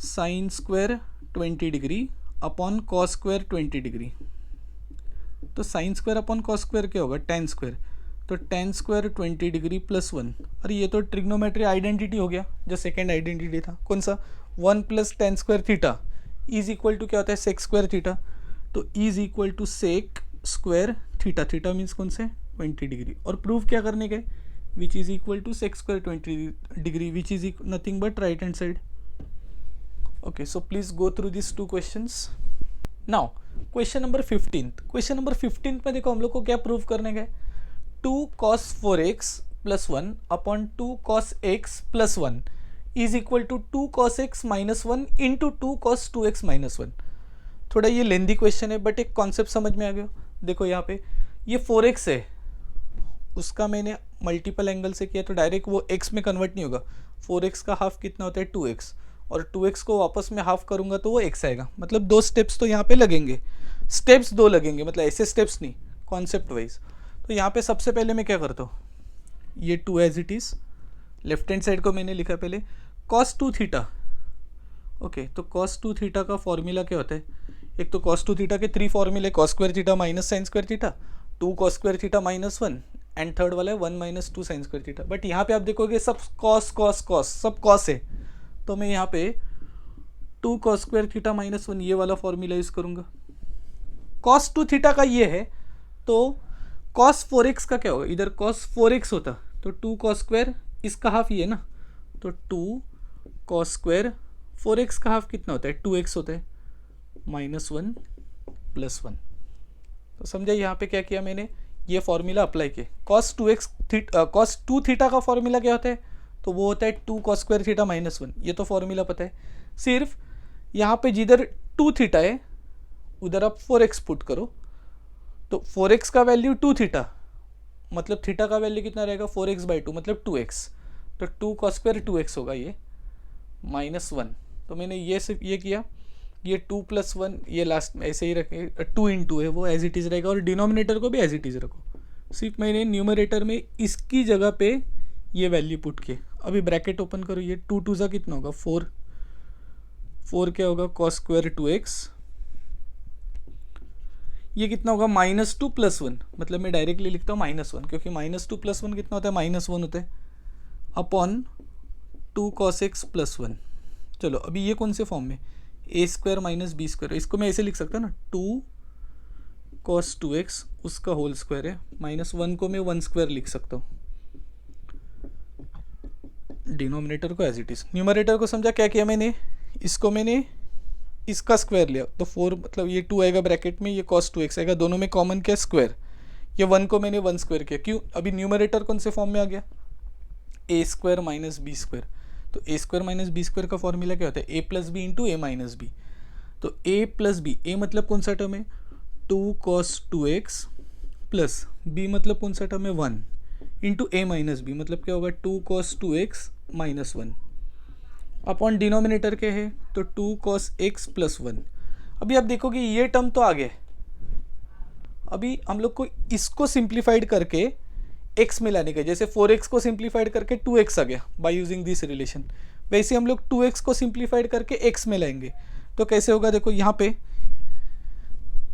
sine square 20 degree upon cos square 20 degree. तो sine square upon cos square क्या होगा, टेन स्क्वायर, तो टेन स्क्वायर 20 डिग्री प्लस 1। अरे ये तो ट्रिग्नोमेट्री आइडेंटिटी हो गया, जो सेकेंड आइडेंटिटी था कौन सा, 1 plus tan square theta is equal to क्या होता है सेक स्क्वायर थीटा, तो is equal to sec square theta, theta means कौन से 20 डिग्री, और प्रूफ क्या करने गए, which is equal to sec square 20 degree which is nothing but right hand side. Okay, so please go through this 2 questions. Now question number 15, question number 15 में देखो हम लोग को क्या प्रूफ करने गए, 2 cos 4x plus 1 upon 2 cos x plus 1 is equal to 2 cos x minus 1 into 2 cos 2x minus 1। थोड़ा ये लेंदी क्वेश्चन है बट एक कॉन्सेप्ट समझ में आ गया। देखो यहाँ पे ये 4x है, उसका मैंने मल्टीपल एंगल से किया तो डायरेक्ट वो x में कन्वर्ट नहीं होगा, 4x का हाफ कितना होता है 2x, और 2x को वापस में हाफ करूँगा तो वो x आएगा, मतलब 2 स्टेप्स तो यहाँ पे लगेंगे, स्टेप्स 2 लगेंगे, मतलब ऐसे स्टेप्स नहीं, कॉन्सेप्ट वाइज। तो यहाँ पे सबसे पहले मैं क्या करता हूँ, ये 2 as it is, left hand side को मैंने लिखा पहले cos 2 थीटा। ओके, तो cos 2 थीटा का फॉर्मूला क्या होता है, एक तो cos 2 थीटा के 3 फॉर्मूले, cos square theta minus sign square theta, 2 cos square theta minus 1, and third वाला है 1 minus 2 sine square theta. But यहाँ पे आप देखोगे सब cos cos cos सब cos है, तो मैं यहाँ पे 2 cos स्क्वायर थीटा माइनस 1 ये वाला फॉर्मूला यूज़ करूँगा। cos 2 थीटा का ये है, तो cos 4x का क्या होगा, इधर cos 4x होता तो 2 cos स्क्वायर, इसका हाफ ये है ना, तो 2 cos स्क्वायर 4x का हाफ कितना होता है 2x होता है, माइनस 1 प्लस 1। तो समझा यहाँ पे क्या किया मैंने, ये फॉर्मूला अप्लाई किया। cos 2 थीटा का फॉर्मूला क्या होता है, तो वो होता है 2 cos स्क्वायर थीटा माइनस 1, ये तो फॉर्मूला पता है। सिर्फ यहाँ पे जिधर 2 थीटा है उधर आप 4x पुट करो, तो 4x का वैल्यू 2 थीटा, मतलब थीटा का वैल्यू कितना रहेगा 4x/2 मतलब 2x, तो 2 cos स्क्वायर 2x होगा ये -1। तो मैंने ये सिर्फ ये किया, ये 2 + 1 ये लास्ट में ऐसे ही रखे, 2 × 2 है वो एज इट इज़ रहेगा, और डिनोमिनेटर को भी एज इट इज़ रखो। सिर्फ मैंने न्यूमरेटर में इसकी जगह पे ये वैल्यू पुट किए। अभी ब्रैकेट ओपन करो, ये 2 2 कितना होगा 4, 4 क्या होगा cos स्क्वायर 2x, ये कितना होगा -2 + 1, मतलब मैं डायरेक्टली लिखता हूँ -1 क्योंकि -2 + 1 कितना होता है -1 होता है, अपॉन 2 cos x + 1। चलो अभी ये कौन से फॉर्म में, a² - b², इसको मैं ऐसे लिख सकता हूँ ना, 2 cos 2x उसका होल स्क्वायर है, -1 को मैं 1² लिख सकता हूँ। डिनोमिनेटर को एज इट इज़, न्यूमरेटर को समझा क्या किया मैंने, इसको मैंने इसका स्क्वायर लिया, तो 4 मतलब ये 2 आएगा ब्रैकेट में, ये cos 2x आएगा, दोनों में कॉमन क्या स्क्वायर, ये 1 को मैंने 1² किया। क्यों, अभी न्यूमरेटर कौन से फॉर्म में आ गया, a² - b²। तो a² - b² का फॉर्मूला क्या होता है, a + b × a - b। तो a + b, a मतलब कौन सा टर्म है 2 cos 2x प्लस b मतलब कौन सा टर्म है 1 इंटू a - b, मतलब क्या होगा 2 cos 2x - 1 अपॉन डिनोमिनेटर क्या है, तो 2 cos x + 1। अभी आप देखोगे ये टर्म तो आ गया, अभी हम लोग को इसको सिंप्लीफाइड करके x में लाने का, जैसे 4x को सिंप्लीफाइड करके 2x आ गया बाय यूजिंग दिस रिलेशन, वैसे हम लोग 2x को सिंप्लीफाइड करके x में लाएंगे। तो कैसे होगा, देखो यहाँ पे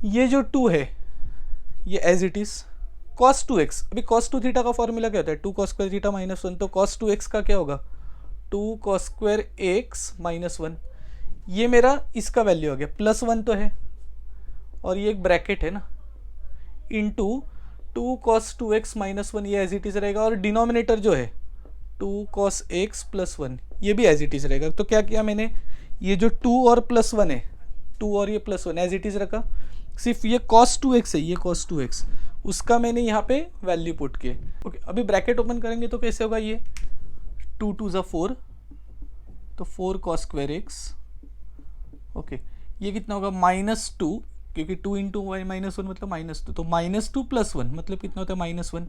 ये जो 2 है ये as it is cos 2x, अभी cos 2 थीटा का फॉर्मूला क्या होता है 2 cos स्क्वायर थीटा -1, तो cos 2x का क्या होगा 2 cos स्क्वायर x -1, ये मेरा इसका वैल्यू आ गया, +1 तो है और ये एक ब्रैकेट है ना, इंटू 2 cos 2x - 1 ये एज इट इज़ रहेगा, और डिनोमिनेटर जो है 2 cos x + 1 ये भी एज इट इज़ रहेगा। तो क्या किया मैंने, ये जो 2 और +1 है, 2 और ये +1 एज इट इज़ रखा, सिर्फ ये cos 2x है, ये cos 2x उसका मैंने यहाँ पे वैल्यू पुट किए। ओके, अभी ब्रैकेट ओपन करेंगे तो कैसे होगा, ये 2 2 = 4, तो 4 cos स्क्वायर x, ओके ये कितना होगा -2 क्योंकि 2 × y -1 मतलब -2, तो -2 + 1 मतलब कितना होता है -1,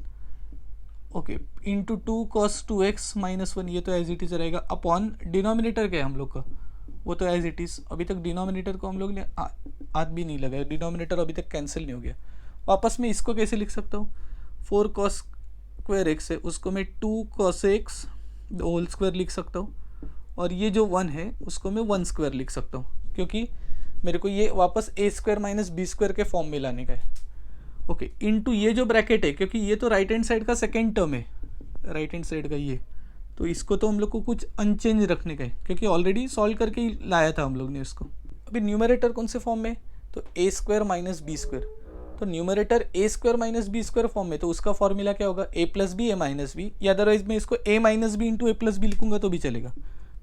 ओके इंटू 2 cos 2x - 1 ये तो एज इट इज़ रहेगा, अपॉन डिनोमिनेटर क्या है हम लोग का, वो तो एज इट इज़, अभी तक डिनोमिनेटर को हम लोग ने हाथ भी नहीं लगाया, डिनोमिनेटर अभी तक कैंसिल नहीं हो गया। वापस मैं इसको कैसे लिख सकता हूँ, 4 cos स्क्वायर x है उसको मैं 2 cos x होल स्क्वायर लिख सकता हूँ, और ये जो 1 है उसको मैं 1² लिख सकता हूँ, क्योंकि मेरे को ये वापस a² - b² के फॉर्म में लाने का है। ओके, इनटू ये जो ब्रैकेट है, क्योंकि ये तो राइट हैंड साइड का सेकेंड टर्म है, राइट हैंड साइड का ये, तो इसको तो हम लोग को कुछ अनचेंज रखने का है क्योंकि ऑलरेडी सॉल्व करके ही लाया था हम लोग ने इसको। अभी न्यूमरेटर कौन से फॉर्म में, तो a² - b², तो न्यूमरेटर a² - b² फॉर्म में, तो उसका फॉर्मूला क्या होगा a + b a - b, या अदरवाइज मैं इसको a - b × a + b लिखूंगा तो भी चलेगा।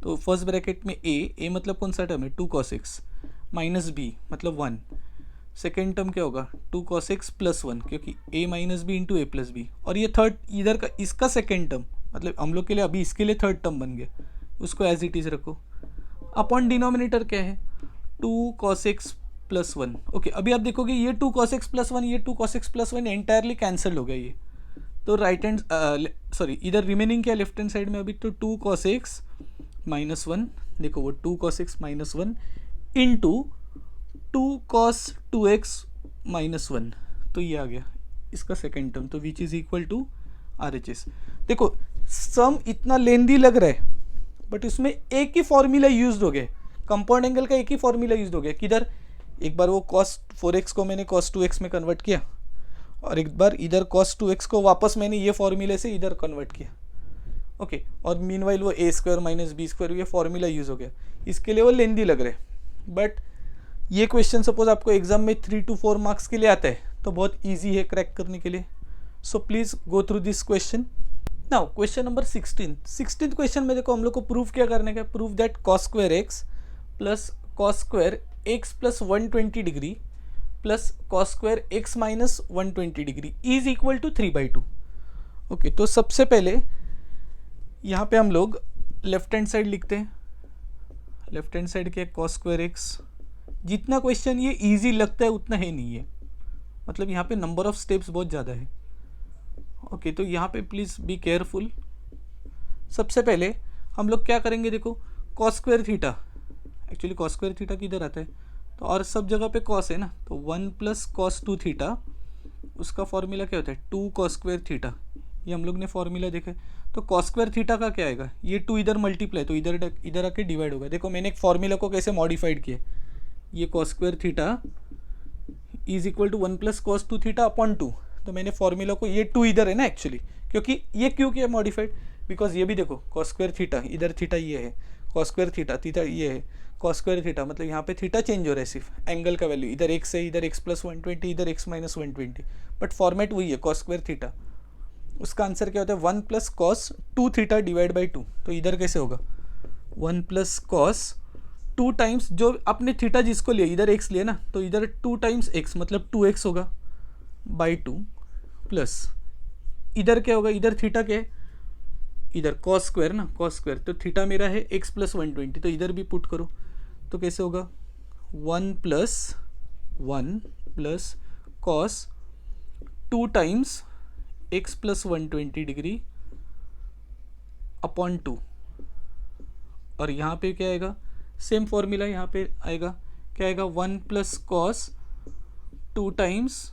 तो फर्स्ट ब्रैकेट में a मतलब कौन सा टर्म है 2 cos x - b मतलब 1, सेकेंड टर्म क्या होगा 2 cos x + 1 क्योंकि a - b × a + b, और ये थर्ड इधर का इसका सेकेंड टर्म, मतलब हम लोग के लिए अभी इसके लिए थर्ड टर्म बन गया, उसको एज इट इज़ रखो, अपॉन डिनोमिनेटर क्या है 2 cos x + 1। ओके, अभी आप देखोगे ये 2 cos x + 1 ये 2 cos x + 1 एंटायरली कैंसिल हो गया ये, तो राइट हैंड सॉरी इधर रिमेनिंग क्या लेफ्ट हैंड साइड में, अभी तो 2 cos x - 1, देखो वो 2 cos x - 1 into 2 cos 2x - 1, तो ये आ गया इसका सेकेंड टर्म, तो which is equal to RHS। देखो सम इतना लेंदी लग रहा है बट इसमें एक ही फॉर्मूला यूज हो गया, कंपाउंड एंगल का एक ही फॉर्मूला यूज हो गया, किधर एक बार वो cos 4x को मैंने cos 2x में कन्वर्ट किया, और एक बार इधर cos 2x को वापस मैंने ये फॉर्मूले से इधर कन्वर्ट किया। ओके, और मीनवाइल वो a² - b² ये फॉर्मूला यूज़ हो गया, इसके लिए वो लेंदी लग रहा है, बट ये क्वेश्चन सपोज आपको एग्जाम में 3 to 4 मार्क्स के लिए आता है तो बहुत ईजी है क्रैक करने के लिए, सो please go through this question. Now question number 16 question में देखो हम लोग को प्रूव क्या करने का है, prove that cos square x plus cos square x + 120 degree plus cos square x - 120 degree is equal to 3/2। Okay, तो सबसे पहले यहाँ पे हम लोग लेफ्ट हैंड साइड लिखते हैं, लेफ्ट हैंड साइड के cos स्क्वायर x, जितना क्वेश्चन ये इजी लगता है उतना है नहीं है, मतलब यहाँ पे नंबर ऑफ स्टेप्स बहुत ज़्यादा है। ओके, तो यहाँ पे प्लीज़ बी केयरफुल। सबसे पहले हम लोग क्या करेंगे, देखो cos square theta, actually cos square theta किधर आता है, तो और सब जगह पे कॉस है ना, तो 1 प्लस कॉस 2 थीटा, उसका फॉर्मूला क्या होता है 2 कॉस स्क्वायर थीटा। ये हम लोग ने फॉर्मूला देखा है। तो कॉस स्क्वायर थीटा का क्या आएगा, ये 2 इधर मल्टीप्लाई, तो इधर आके डिवाइड होगा। देखो मैंने एक फॉर्मूला को कैसे मॉडिफाइड किया, ये cos square theta is equal to 1 plus cos 2 theta upon 2। तो मैंने फॉर्मूला को, ये 2 इधर है ना एक्चुअली, क्योंकि ये क्यों किया मॉडिफाइड, बिकॉज ये भी देखो कॉस स्क्वायर थीटा, इधर थीटा ये है, कॉस स्क्वायर थीटा थीटा ये है, कॉस स्क्वायर थीटा मतलब यहाँ पे थीटा चेंज हो रहा है, सिर्फ एंगल का वैल्यू इधर x है, इधर x प्लस 120, इधर x माइनस 120, बट फॉर्मेट वही है कॉस स्क्वायर थीटा। उसका आंसर क्या होता है 1 plus cos 2 theta divide by 2। तो इधर कैसे होगा 1 प्लस कॉस 2 टाइम्स जो आपने थीटा जिसको लिया, इधर x लिया ना, तो इधर 2 टाइम्स x मतलब 2x होगा बाई 2, प्लस इधर क्या होगा, इधर थीटा क्या है, इधर कॉस स्क्वायर ना, कॉस स्क्वायर, तो थीटा मेरा है x प्लस 120, तो इधर भी पुट करो, तो कैसे होगा 1 plus cos 2 times x plus 120 degree upon 2। और यहाँ पे क्या आएगा, सेम फॉर्मूला यहाँ पे आएगा, क्या आएगा 1 प्लस कॉस 2 टाइम्स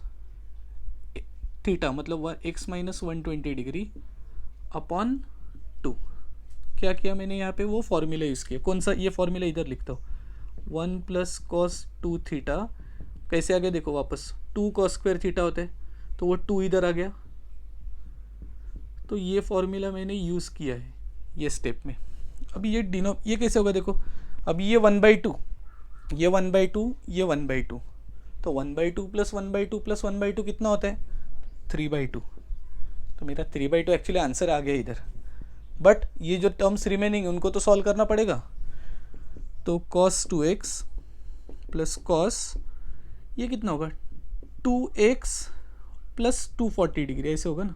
थीटा मतलब x माइनस 120 डिग्री अपॉन 2। क्या किया मैंने यहाँ पे, वो फॉर्मूला यूज़ किया। कौन सा, ये फॉर्मूला इधर लिखता हूँ 1 प्लस कॉस 2 थीटा, कैसे आ गया देखो वापस, 2 कॉस स्क्वायर थीटा होता है, तो वो 2 इधर आ गया, तो ये फॉर्मूला मैंने यूज़ किया है ये स्टेप में। अभी ये कैसे होगा देखो, अभी ये 1/2, ये 1/2, ये 1/2, तो 1/2 प्लस 1/2 प्लस 1/2 कितना होता है 3/2। तो मेरा 3/2 एक्चुअली आंसर आ गया इधर, बट ये जो टर्म्स रिमेनिंग उनको तो सॉल्व करना पड़ेगा। तो cos 2x प्लस कॉस, ये कितना होगा 2x प्लस 240 डिग्री, ऐसे होगा ना,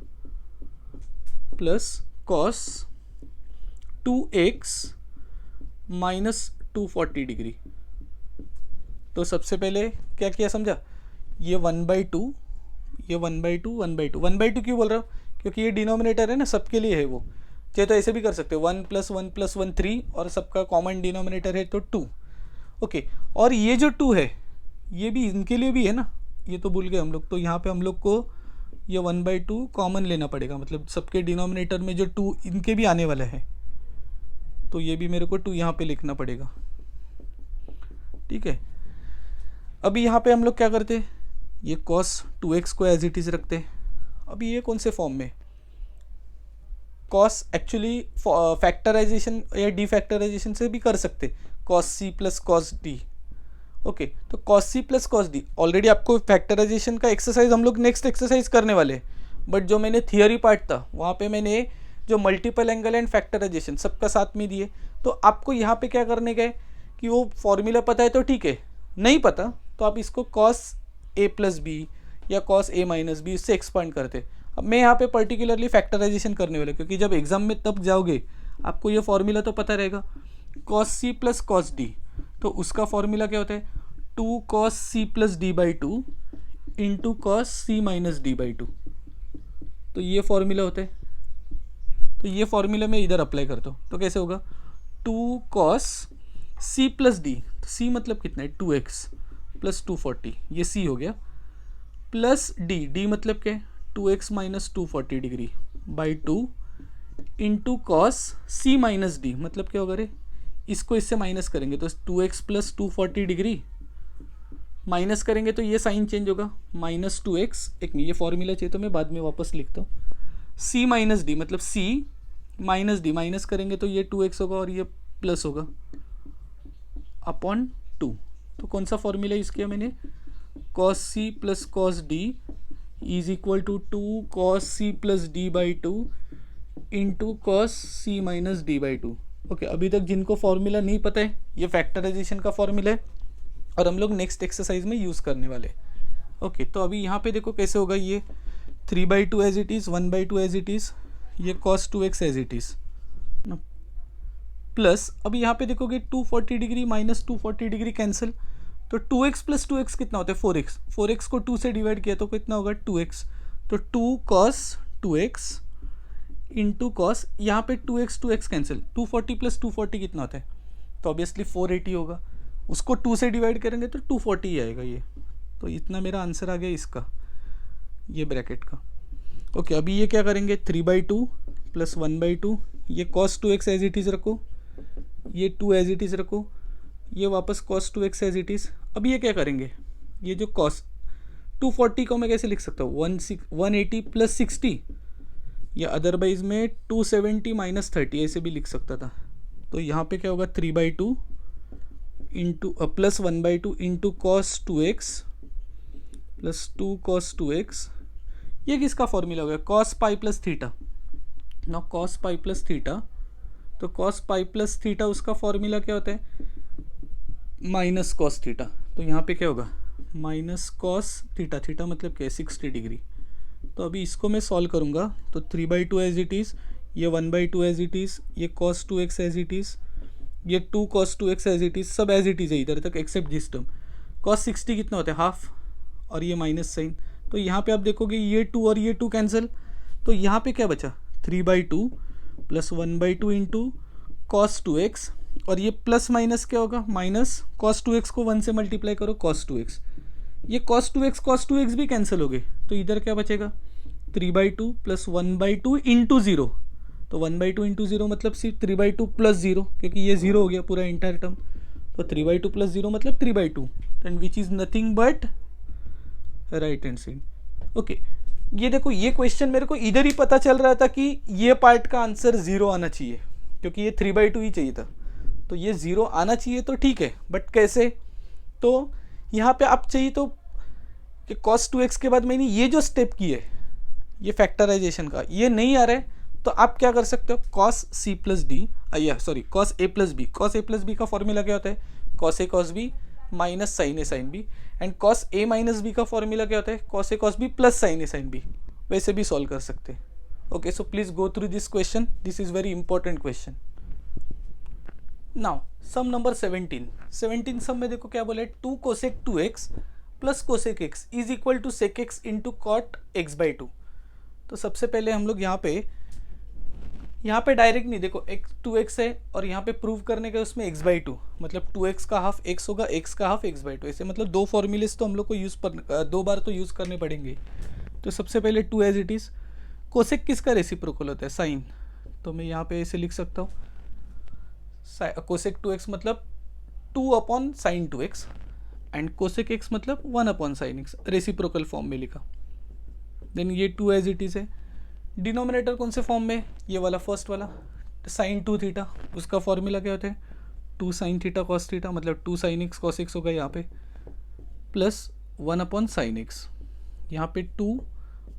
plus cos 2x minus 240 degree. तो सबसे पहले क्या किया समझा, ये 1/2, ये 1/2 1/2 1/2 क्यों बोल रहा हूँ, क्योंकि ये डिनोमिनेटर है ना, सबके लिए है वो, चाहे तो ऐसे भी कर सकते हो 1 प्लस 1 प्लस 1 3, और सबका कॉमन डिनोमिनेटर है तो 2। ओके, और ये जो 2 है ये भी इनके लिए भी है ना, ये तो भूल गए हम लोग, तो यहाँ पे हम लोग को ये 1/2 कॉमन लेना पड़ेगा, मतलब सबके डिनोमिनेटर में जो 2 इनके भी आने वाला है, तो ये भी मेरे को 2 यहाँ पे लिखना पड़ेगा। ठीक है, अभी यहाँ पे हम लोग क्या करते हैं, ये cos 2x को एज इट इज़ रखते हैं। अभी ये कौन से फॉर्म में, cos एक्चुअली फैक्टराइजेशन या डीफैक्टराइजेशन से भी कर सकते, cos c plus cos d। Okay, तो cos c plus cos d, already आपको फैक्टराइजेशन का एक्सरसाइज हम लोग नेक्स्ट एक्सरसाइज करने वाले हैं, बट जो मैंने थियोरी पार्ट था वहाँ पे मैंने जो मल्टीपल एंगल एंड फैक्टराइजेशन सबका साथ में दिए। तो आपको यहाँ पे क्या करने का है कि वो फॉर्मूला पता है तो ठीक है, नहीं पता तो आप इसको cos a प्लस बी या cos a माइनस बी इससे एक्सपांड करते। अब मैं यहाँ पे पर्टिकुलरली फैक्टराइजेशन करने वाला, क्योंकि जब एग्जाम में तब जाओगे आपको ये फॉर्मूला तो पता रहेगा, cos c plus cos d, तो उसका फॉर्मूला क्या होता है 2 cos c plus d by 2 into cos c minus d by 2। तो ये फॉर्मूला होता है, तो ये फॉर्मूला मैं इधर अप्लाई करता हूँ, तो कैसे होगा 2 cos c प्लस डी, तो c मतलब कितना है 2x प्लस 240, ये c हो गया, प्लस d मतलब क्या है 2x minus 240 degree by 2 into cos c minus d, मतलब क्या होगा रे, इसको इससे माइनस करेंगे तो 2x प्लस 240 डिग्री, माइनस करेंगे तो ये साइन चेंज होगा माइनस 2x, एक ये फॉर्मूला चाहिए तो मैं बाद में वापस लिखता हूँ, c माइनस डी मतलब c माइनस डी, माइनस करेंगे तो ये 2x होगा और ये प्लस होगा अपॉन 2। तो कौन सा फॉर्मूला यूज़ किया मैंने, cos c plus cos d is equal to 2 cos c plus d by 2 into cos c minus d by 2। Okay, अभी तक जिनको फॉर्मूला नहीं पता है ये फैक्टराइजेशन का फॉर्मूला है और हम लोग नेक्स्ट एक्सरसाइज में यूज़ करने वाले। ओके, तो अभी यहाँ पे देखो कैसे होगा, ये 3/2 as it is, 1/2 as it is, ये cos 2x as it is ना, प्लस अभी यहाँ पे देखोगे 240 डिग्री माइनस 240 डिग्री कैंसिल, तो 2x प्लस 2x कितना होता है 4x, 4x को 2 से डिवाइड किया तो कितना होगा 2x, तो 2 cos 2x इंटू कॉस, यहाँ पे 2x कैंसिल, 240 प्लस 240 कितना होता है, तो ऑब्वियसली 480 होगा, उसको 2 से डिवाइड करेंगे तो 240 ही आएगा ये, तो इतना मेरा आंसर आ गया इसका, ये ब्रैकेट का। ओके, अभी ये क्या करेंगे 3/2 प्लस 1/2, ये cos 2x as it is रखो, ये 2 एज इट इज़ रखो, ये वापस cos 2x as it is. अब ये क्या करेंगे, ये जो cos 240 को मैं कैसे लिख सकता हूँ 180 प्लस 60, या अदरवाइज में 270 माइनस 30 ऐसे भी लिख सकता था। तो यहाँ पे क्या होगा 3/2 into plus 1/2 into cos 2x plus 2 cos 2x, ये किसका फॉर्मूला हो गया cos पाई प्लस थीटा, ना cos पाई प्लस थीटा, तो cos पाई प्लस थीटा उसका फॉर्मूला क्या होता है माइनस cos थीटा, तो यहाँ पे क्या होगा माइनस cos थीटा, थीटा मतलब क्या है 60 डिग्री। तो अभी इसको मैं सॉल्व करूँगा, तो 3/2 एज इट इज़, ये 1/2 एज इट इज़, ये cos 2x as it is, ये 2 cos 2x as it is, सब एज इट इज़ है इधर तक एक्सेप्ट दिस टर्म। cos 60 कितना होता है हाफ, और ये माइनस साइन, तो यहाँ पे आप देखोगे ये 2 और ये 2 कैंसिल, तो यहाँ पे क्या बचा 3/2 प्लस 1/2 इंटू cos 2x, और ये प्लस माइनस क्या होगा माइनस cos 2x को 1 से मल्टीप्लाई करो cos 2x, ये cos 2x भी कैंसिल हो गए, तो इधर क्या बचेगा 3/2 प्लस 1/2 इंटू 0, तो 1/2 इंटू 0 मतलब सिर्फ 3/2 प्लस 0, क्योंकि ये 0 हो गया पूरा इंटायर टर्म, तो 3/2 प्लस 0 मतलब 3/2, and which is nothing but right hand side. Okay, ये देखो ये क्वेश्चन मेरे को इधर ही पता चल रहा था कि ये पार्ट का आंसर 0 आना चाहिए, क्योंकि ये 3/2 ही चाहिए था, तो ये 0 आना चाहिए तो ठीक है, बट कैसे, तो यहाँ पे आप चाहिए तो कि cos 2x के बाद मैंने ये जो स्टेप की है ये फैक्टराइजेशन का, ये नहीं आ रहा है, तो आप क्या कर सकते हो cos c plus d, cos a plus b, cos a plus b का फॉर्मूला क्या होता है cos a cos b minus sine a sine b, and cos a minus b का फॉर्मूला क्या होता है cos a cos b plus sine a sine b, वैसे भी सॉल्व कर सकते हैं। Okay, so please go through this question, this is very important question. Now sum number 17 सम में देखो क्या बोला है 2 cosec 2x plus cosec x is equal to sec x into cot x/2। तो सबसे पहले हम लोग यहाँ पे डायरेक्ट नहीं, देखो x 2x है और यहाँ पे प्रूव करने के उसमें x/2, मतलब 2x का हाफ x होगा, x का हाफ x/2, ऐसे मतलब दो फॉर्मूलेस तो हम लोग को दो बार तो यूज़ करने पड़ेंगे। तो सबसे पहले 2 एज इट इज़, कोसेक किसका रेसिप्रोकल होता है साइन, तो मैं यहाँ पे ऐसे लिख सकता हूँ कोसेक 2x मतलब 2/sin 2x, and cosec x मतलब 1/sin x, रेसिप्रोकल फॉर्म में लिखा। देन ये 2 एज इट इज़ है, डिनोमिनेटर कौन से फॉर्म में, ये वाला फर्स्ट वाला sin 2 थीटा, उसका फॉर्मूला क्या होता है 2 sin थीटा cos थीटा, मतलब 2 sin x cos x होगा यहाँ पे, प्लस 1/sin x, यहाँ पे 2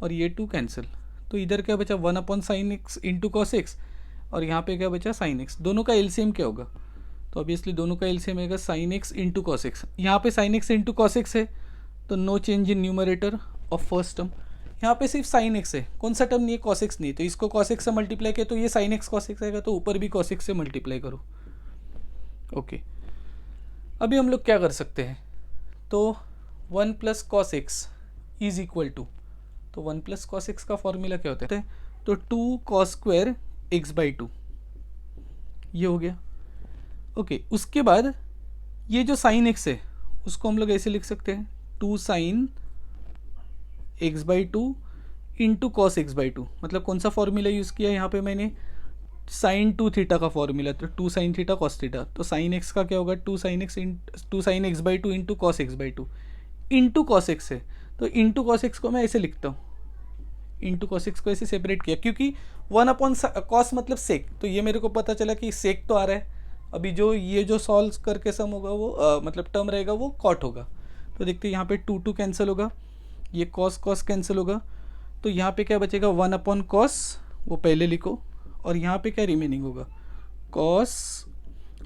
और ये 2 कैंसिल, तो इधर क्या बचा 1/sin x into cos x, और यहाँ पे क्या बचा sin x, दोनों का एलसीएम क्या होगा, तो ऑब्वियसली दोनों का एलसीएम आएगा sin x into cos x, यहाँ पे sin x into cos x है, तो no change in numerator of first term, यहाँ पे सिर्फ sin x है, कौन सा टर्म नहीं है cos x नहीं, तो इसको cos x से मल्टीप्लाई किया तो ये sin x cos x आएगा, तो ऊपर भी cos x से मल्टीप्लाई करो। ओके, अभी हम लोग क्या कर सकते हैं, तो 1 plus cos x is equal to, तो 1 प्लस cos x का फॉर्मूला क्या होता है, तो 2 cos स्क्वायर x/2, ये हो गया। ओके, उसके बाद ये जो sin x है उसको हम लोग ऐसे लिख सकते हैं 2 sin x/2 into cos x/2, मतलब कौन सा फॉर्मूला यूज़ किया यहाँ पे मैंने sin 2 थीटा का फॉर्मूला, तो 2 sin थीटा cos थीटा, तो sin x का क्या होगा 2 sin x/2 into cos x/2 into cos x है, तो इंटू cos x को मैं ऐसे लिखता हूँ, इंटू cos x को ऐसे सेपरेट किया क्योंकि 1/cos मतलब सेक, तो ये मेरे को पता चला कि सेक तो आ रहा है, अभी जो ये जो सॉल्व करके सम होगा वो मतलब टर्म रहेगा वो कॉट होगा, तो देखते हैं यहाँ पे 2 कैंसिल होगा, ये cos कैंसिल होगा, तो यहाँ पे क्या बचेगा 1/cos, वो पहले लिखो, और यहाँ पे क्या रिमेनिंग होगा cos,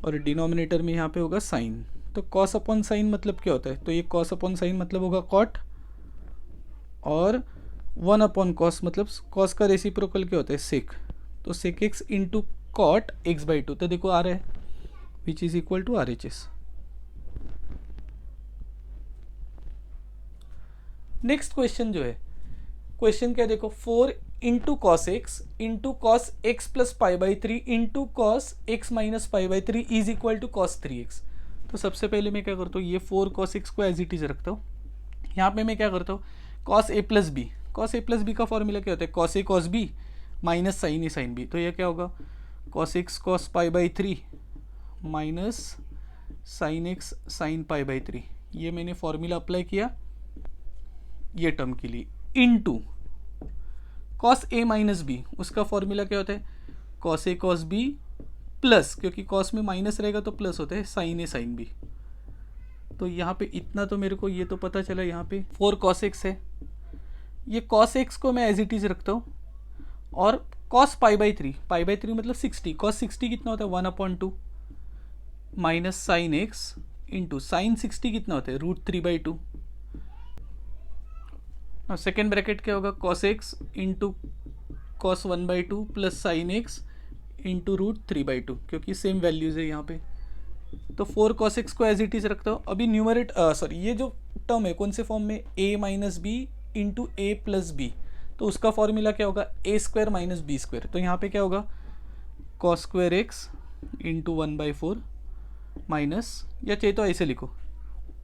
और डिनोमिनेटर में यहाँ पे होगा sin, तो cos/sin मतलब क्या होता है, तो ये cos/sin मतलब होगा cot, और 1/cos मतलब cos का रेसिप्रोकल क्या होता है sec, तो sec x into cot x/2, तो देखो आ रहा है which is equal to RHS। Next question जो है, क्वेश्चन क्या देखो, 4 into cos x into cos x plus pi by 3 into cos x minus pi by 3 is equal to cos 3x। तो सबसे पहले मैं क्या करता हूँ, ये 4 कॉस एक्स को एज इट इज रखता हूँ। यहाँ पे मैं क्या करता हूँ, cos a plus B, cos a plus b का फॉर्मूला क्या होता है, cos a cos b minus sine a sine B. तो ये क्या होगा, cos x cos pi by 3 minus sine x sign pi by 3। ये मैंने फॉर्मूला अप्लाई किया ये टर्म के लिए, into cos A minus B, उसका फॉर्मूला क्या होता है, cos a cos B plus, क्योंकि कॉस में माइनस रहेगा तो प्लस होता है, साइन ए साइन बी। तो यहाँ पे इतना तो मेरे को ये तो पता चला, यहाँ पे 4 कॉस एक्स है, ये कॉस एक्स को मैं एज इट इज रखता हूँ, और कॉस पाई बाई 3 मतलब 60, कॉस 60 कितना होता है 1/2 minus sine x into sign 60 कितना होता है √3/2। सेकेंड ब्रैकेट क्या होगा, cos x into cos 1/2 plus sine x into √3/2, क्योंकि सेम वैल्यूज है यहाँ पे। तो 4 कॉस एक्स को एज इट इज रखता हूँ। अभी ये जो टर्म है कौन से फॉर्म में, a minus b into a plus b, तो उसका फॉर्मूला क्या होगा, a square minus b square. तो यहाँ पे क्या होगा, cos square x into 1/4 minus, या चाहिए तो ऐसे लिखो,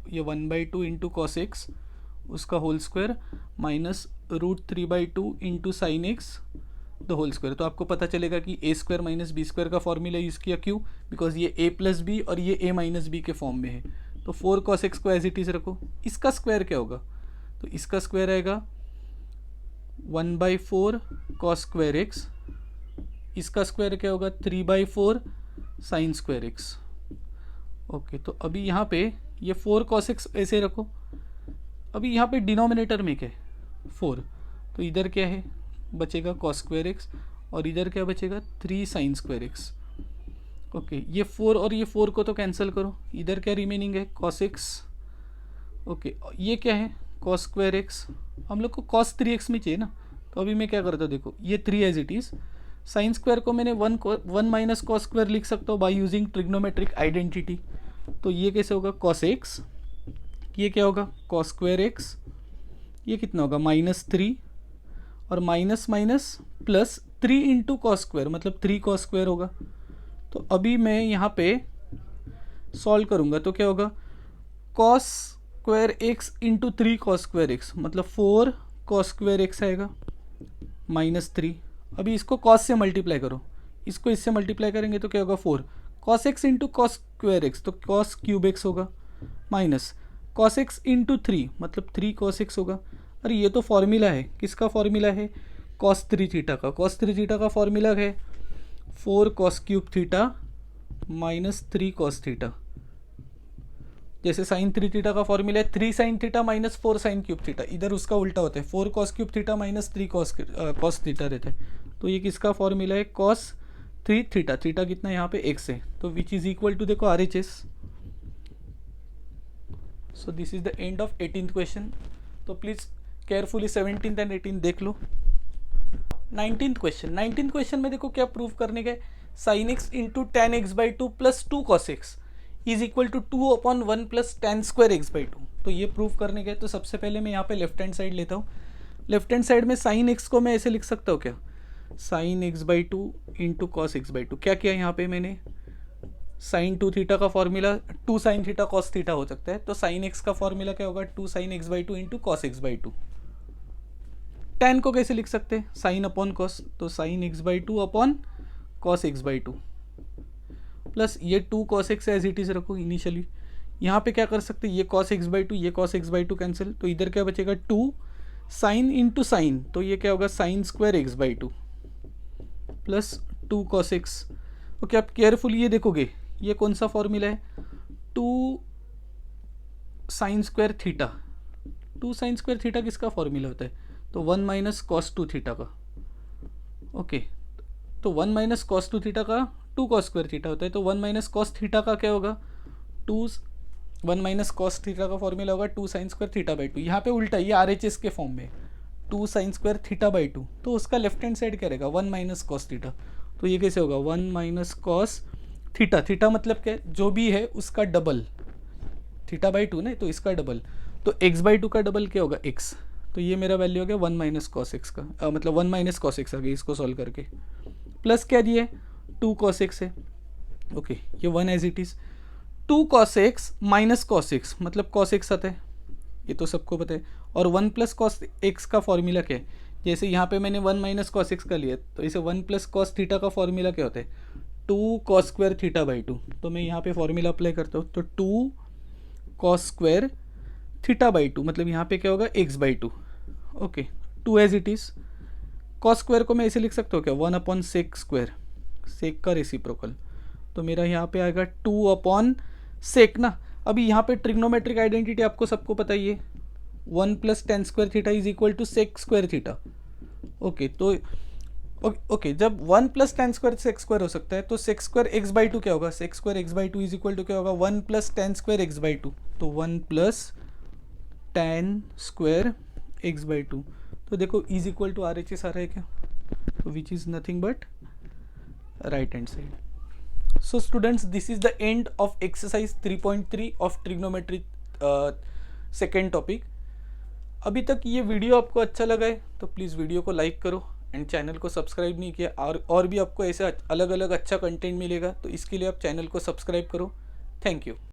ये 1/2 इंटू कॉस एक्स उसका whole square minus √3/2 into sine x the whole square. तो आपको पता चलेगा कि a square minus b square का फॉर्मूला यूज़ किया, क्यों, बिकॉज ये a प्लस बी और ये a माइनस बी के फॉर्म में है। तो 4 कॉस एक्स को एज इट इज रखो, इसका स्क्वायर क्या होगा, तो इसका स्क्वायर आएगा 1/4 कॉस स्क्वायर एक्स, इसका स्क्वायर क्या होगा 3/4 साइन स्क्वायर एक्स। ओके, तो अभी यहाँ पे ये 4 कॉस एक्स ऐसे रखो, अभी यहाँ पे डिनोमिनेटर में क्या है 4, तो इधर क्या है बचेगा कॉस स्क्वायर एक्स, और इधर क्या बचेगा 3 साइन स्क्वायर एक्स। ओके, ये 4 और ये 4 को तो कैंसिल करो, इधर क्या रिमेनिंग है कॉस एक्स। ओके, ये क्या है कॉस स्क्वायर एक्स, हम लोग को कॉस 3x में चाहिए ना, तो अभी मैं क्या करता हूँ, देखो ये 3 as it is, sine square को मैंने 1 माइनस कॉस स्क्वायर लिख सकता हूँ बाय यूजिंग ट्रिग्नोमेट्रिक आइडेंटिटी। तो ये कैसे होगा कॉस एक्स, ये क्या होगा कॉस स्क्वायर एक्स, ये कितना होगा -3, और minus minus plus 3 into cos square मतलब 3 कॉस स्क्वायर होगा। तो अभी मैं यहाँ पे सॉल्व करूँगा तो क्या होगा, cos square x into 3 cos square x मतलब 4 कॉस स्क्वायर एक्स आएगा -3। अभी इसको कॉस से मल्टीप्लाई करो, इसको इससे मल्टीप्लाई करेंगे तो क्या होगा 4 cos x into cos square x, तो कॉस क्यूब एक्स होगा, माइनस कॉस एक्स इंटू 3 मतलब 3 कॉस एक्स होगा। अरे ये तो फॉर्मूला है, किसका फॉर्मूला है, कॉस 3 थीटा का। कॉस 3 थीटा का फॉर्मूला है 4 cos cube theta minus 3 cos theta. जैसे साइन 3 थीटा का फॉर्मूला है 3 sine theta minus 4 sine cube theta, इधर उसका उल्टा होता है 4 cos cube theta minus 3 cos theta रहता है। तो ये किसका फॉर्मूला है, कॉस 3 थीटा, थीटा कितना यहाँ पे x है, तो विच इज इक्वल टू देखो RHS। So this is the end of 18th question. तो please carefully 17th end 18th देख लो। 19th क्वेश्चन में देखो क्या प्रूव करने का है, sine x into tan x by 2 plus 2 cos x is equal to 2/1 plus tan square x by 2। तो ये प्रूव करने का है। तो सबसे पहले मैं यहाँ पे लेफ्ट हैंड साइड लेता हूँ। लेफ्ट हैंड साइड में साइन एक्स को मैं ऐसे लिख सकता हूँ क्या, sign x by 2 into cos x by 2। क्या किया यहाँ पे मैंने, साइन 2 थीटा का formula 2 sine theta cos theta हो सकता है, तो साइन एक्स का फॉर्मूला क्या होगा 2 sine x by 2 into cos x by 2। Tan को कैसे लिख सकते हैं, साइन अपॉन कॉस, तो sine x by 2 upon cos x by 2 plus ये 2 cos x as it is रखो इनिशियली। यहाँ पे क्या कर सकते हैं, ये कॉस एक्स बाई 2 ये कॉस एक्स बाई 2 कैंसिल, तो इधर क्या बचेगा 2 साइन इंटू साइन, तो ये क्या होगा sine square x by 2 plus 2 cos x. Okay, आप केयरफुली ये देखोगे ये कौन सा फॉर्मूला है, 2 sine square theta. 2 sine square theta किसका फॉर्मूला होता है, तो 1 माइनस कॉस 2 थीटा का। ओके, तो 1 माइनस कॉस 2 थीटा का 2 कॉस स्क्वायर थीटा होता है, तो 1 माइनस कॉस थीटा का क्या होगा 1 माइनस कॉस थीटा का फॉर्मूला होगा 2 साइन स्क्वायर थीटा बाई 2। यहाँ पे उल्टा ये RHS के फॉर्म में 2 साइन स्क्वायर थीटा बाई 2, तो उसका लेफ्ट हैंड साइड क्या रहेगा 1 माइनस कॉस थीटा। तो ये कैसे होगा 1 माइनस कॉस थीटा, थीटा मतलब क्या है, जो भी है उसका डबल, थीटा बाई 2 ना, तो इसका डबल, तो एक्स बाई 2 का डबल क्या होगा x, तो ये मेरा वैल्यू हो गया 1 माइनस कॉस एक्स का, मतलब 1 माइनस कॉस एक्स आ गई इसको सॉल्व करके, प्लस क्या दिए 2 कॉस एक्स है। ओके ये 1 as it is, 2 cos x minus cos x मतलब कॉस एक्स आता है, ये तो सबको पता है। और 1 प्लस कॉस एक्स का फॉर्मूला क्या है, जैसे यहाँ पे मैंने 1 माइनस कॉस एक्स का लिया, तो इसे 1 प्लस कॉस थीटा का फॉर्मूला क्या होता है 2 कॉस स्क्वायर थीटा बाई 2। तो मैं यहाँ पे फॉर्मूला अप्लाई करता हूँ, तो 2 कॉस स्क्वायर थीटा बाई 2 मतलब यहाँ पे क्या होगा x by 2। Okay 2 as it is, cos square को मैं ऐसे लिख सकता हूँ क्या 1 अपॉन सेक स्क्वायर, सेक का रेसिप्रोकल, तो मेरा यहाँ पे आएगा 2 अपॉन सेक ना। अभी यहाँ पे ट्रिग्नोमेट्रिक आइडेंटिटी आपको सबको पता ही है, 1 plus tan square theta is equal to sec square theta. Okay तो ओके जब 1 plus tan square sec square हो सकता है, तो सेक स्क्वायर एक्स बाई 2 क्या होगा, sec square x by 2 is equal to क्या होगा 1 plus tan square x by 2, तो 1 plus tan square x by 2। तो देखो is equal to R H S आ रहा है क्या, तो which is nothing but right hand side. So students this is the end of exercise 3.3 of trigonometry second topic. अभी तक ये वीडियो आपको अच्छा लगा है तो प्लीज़ वीडियो को लाइक करो एंड चैनल को सब्सक्राइब नहीं किया, और भी आपको ऐसे अलग अलग अच्छा कंटेंट मिलेगा, तो इसके लिए आप चैनल को सब्सक्राइब करो। Thank you.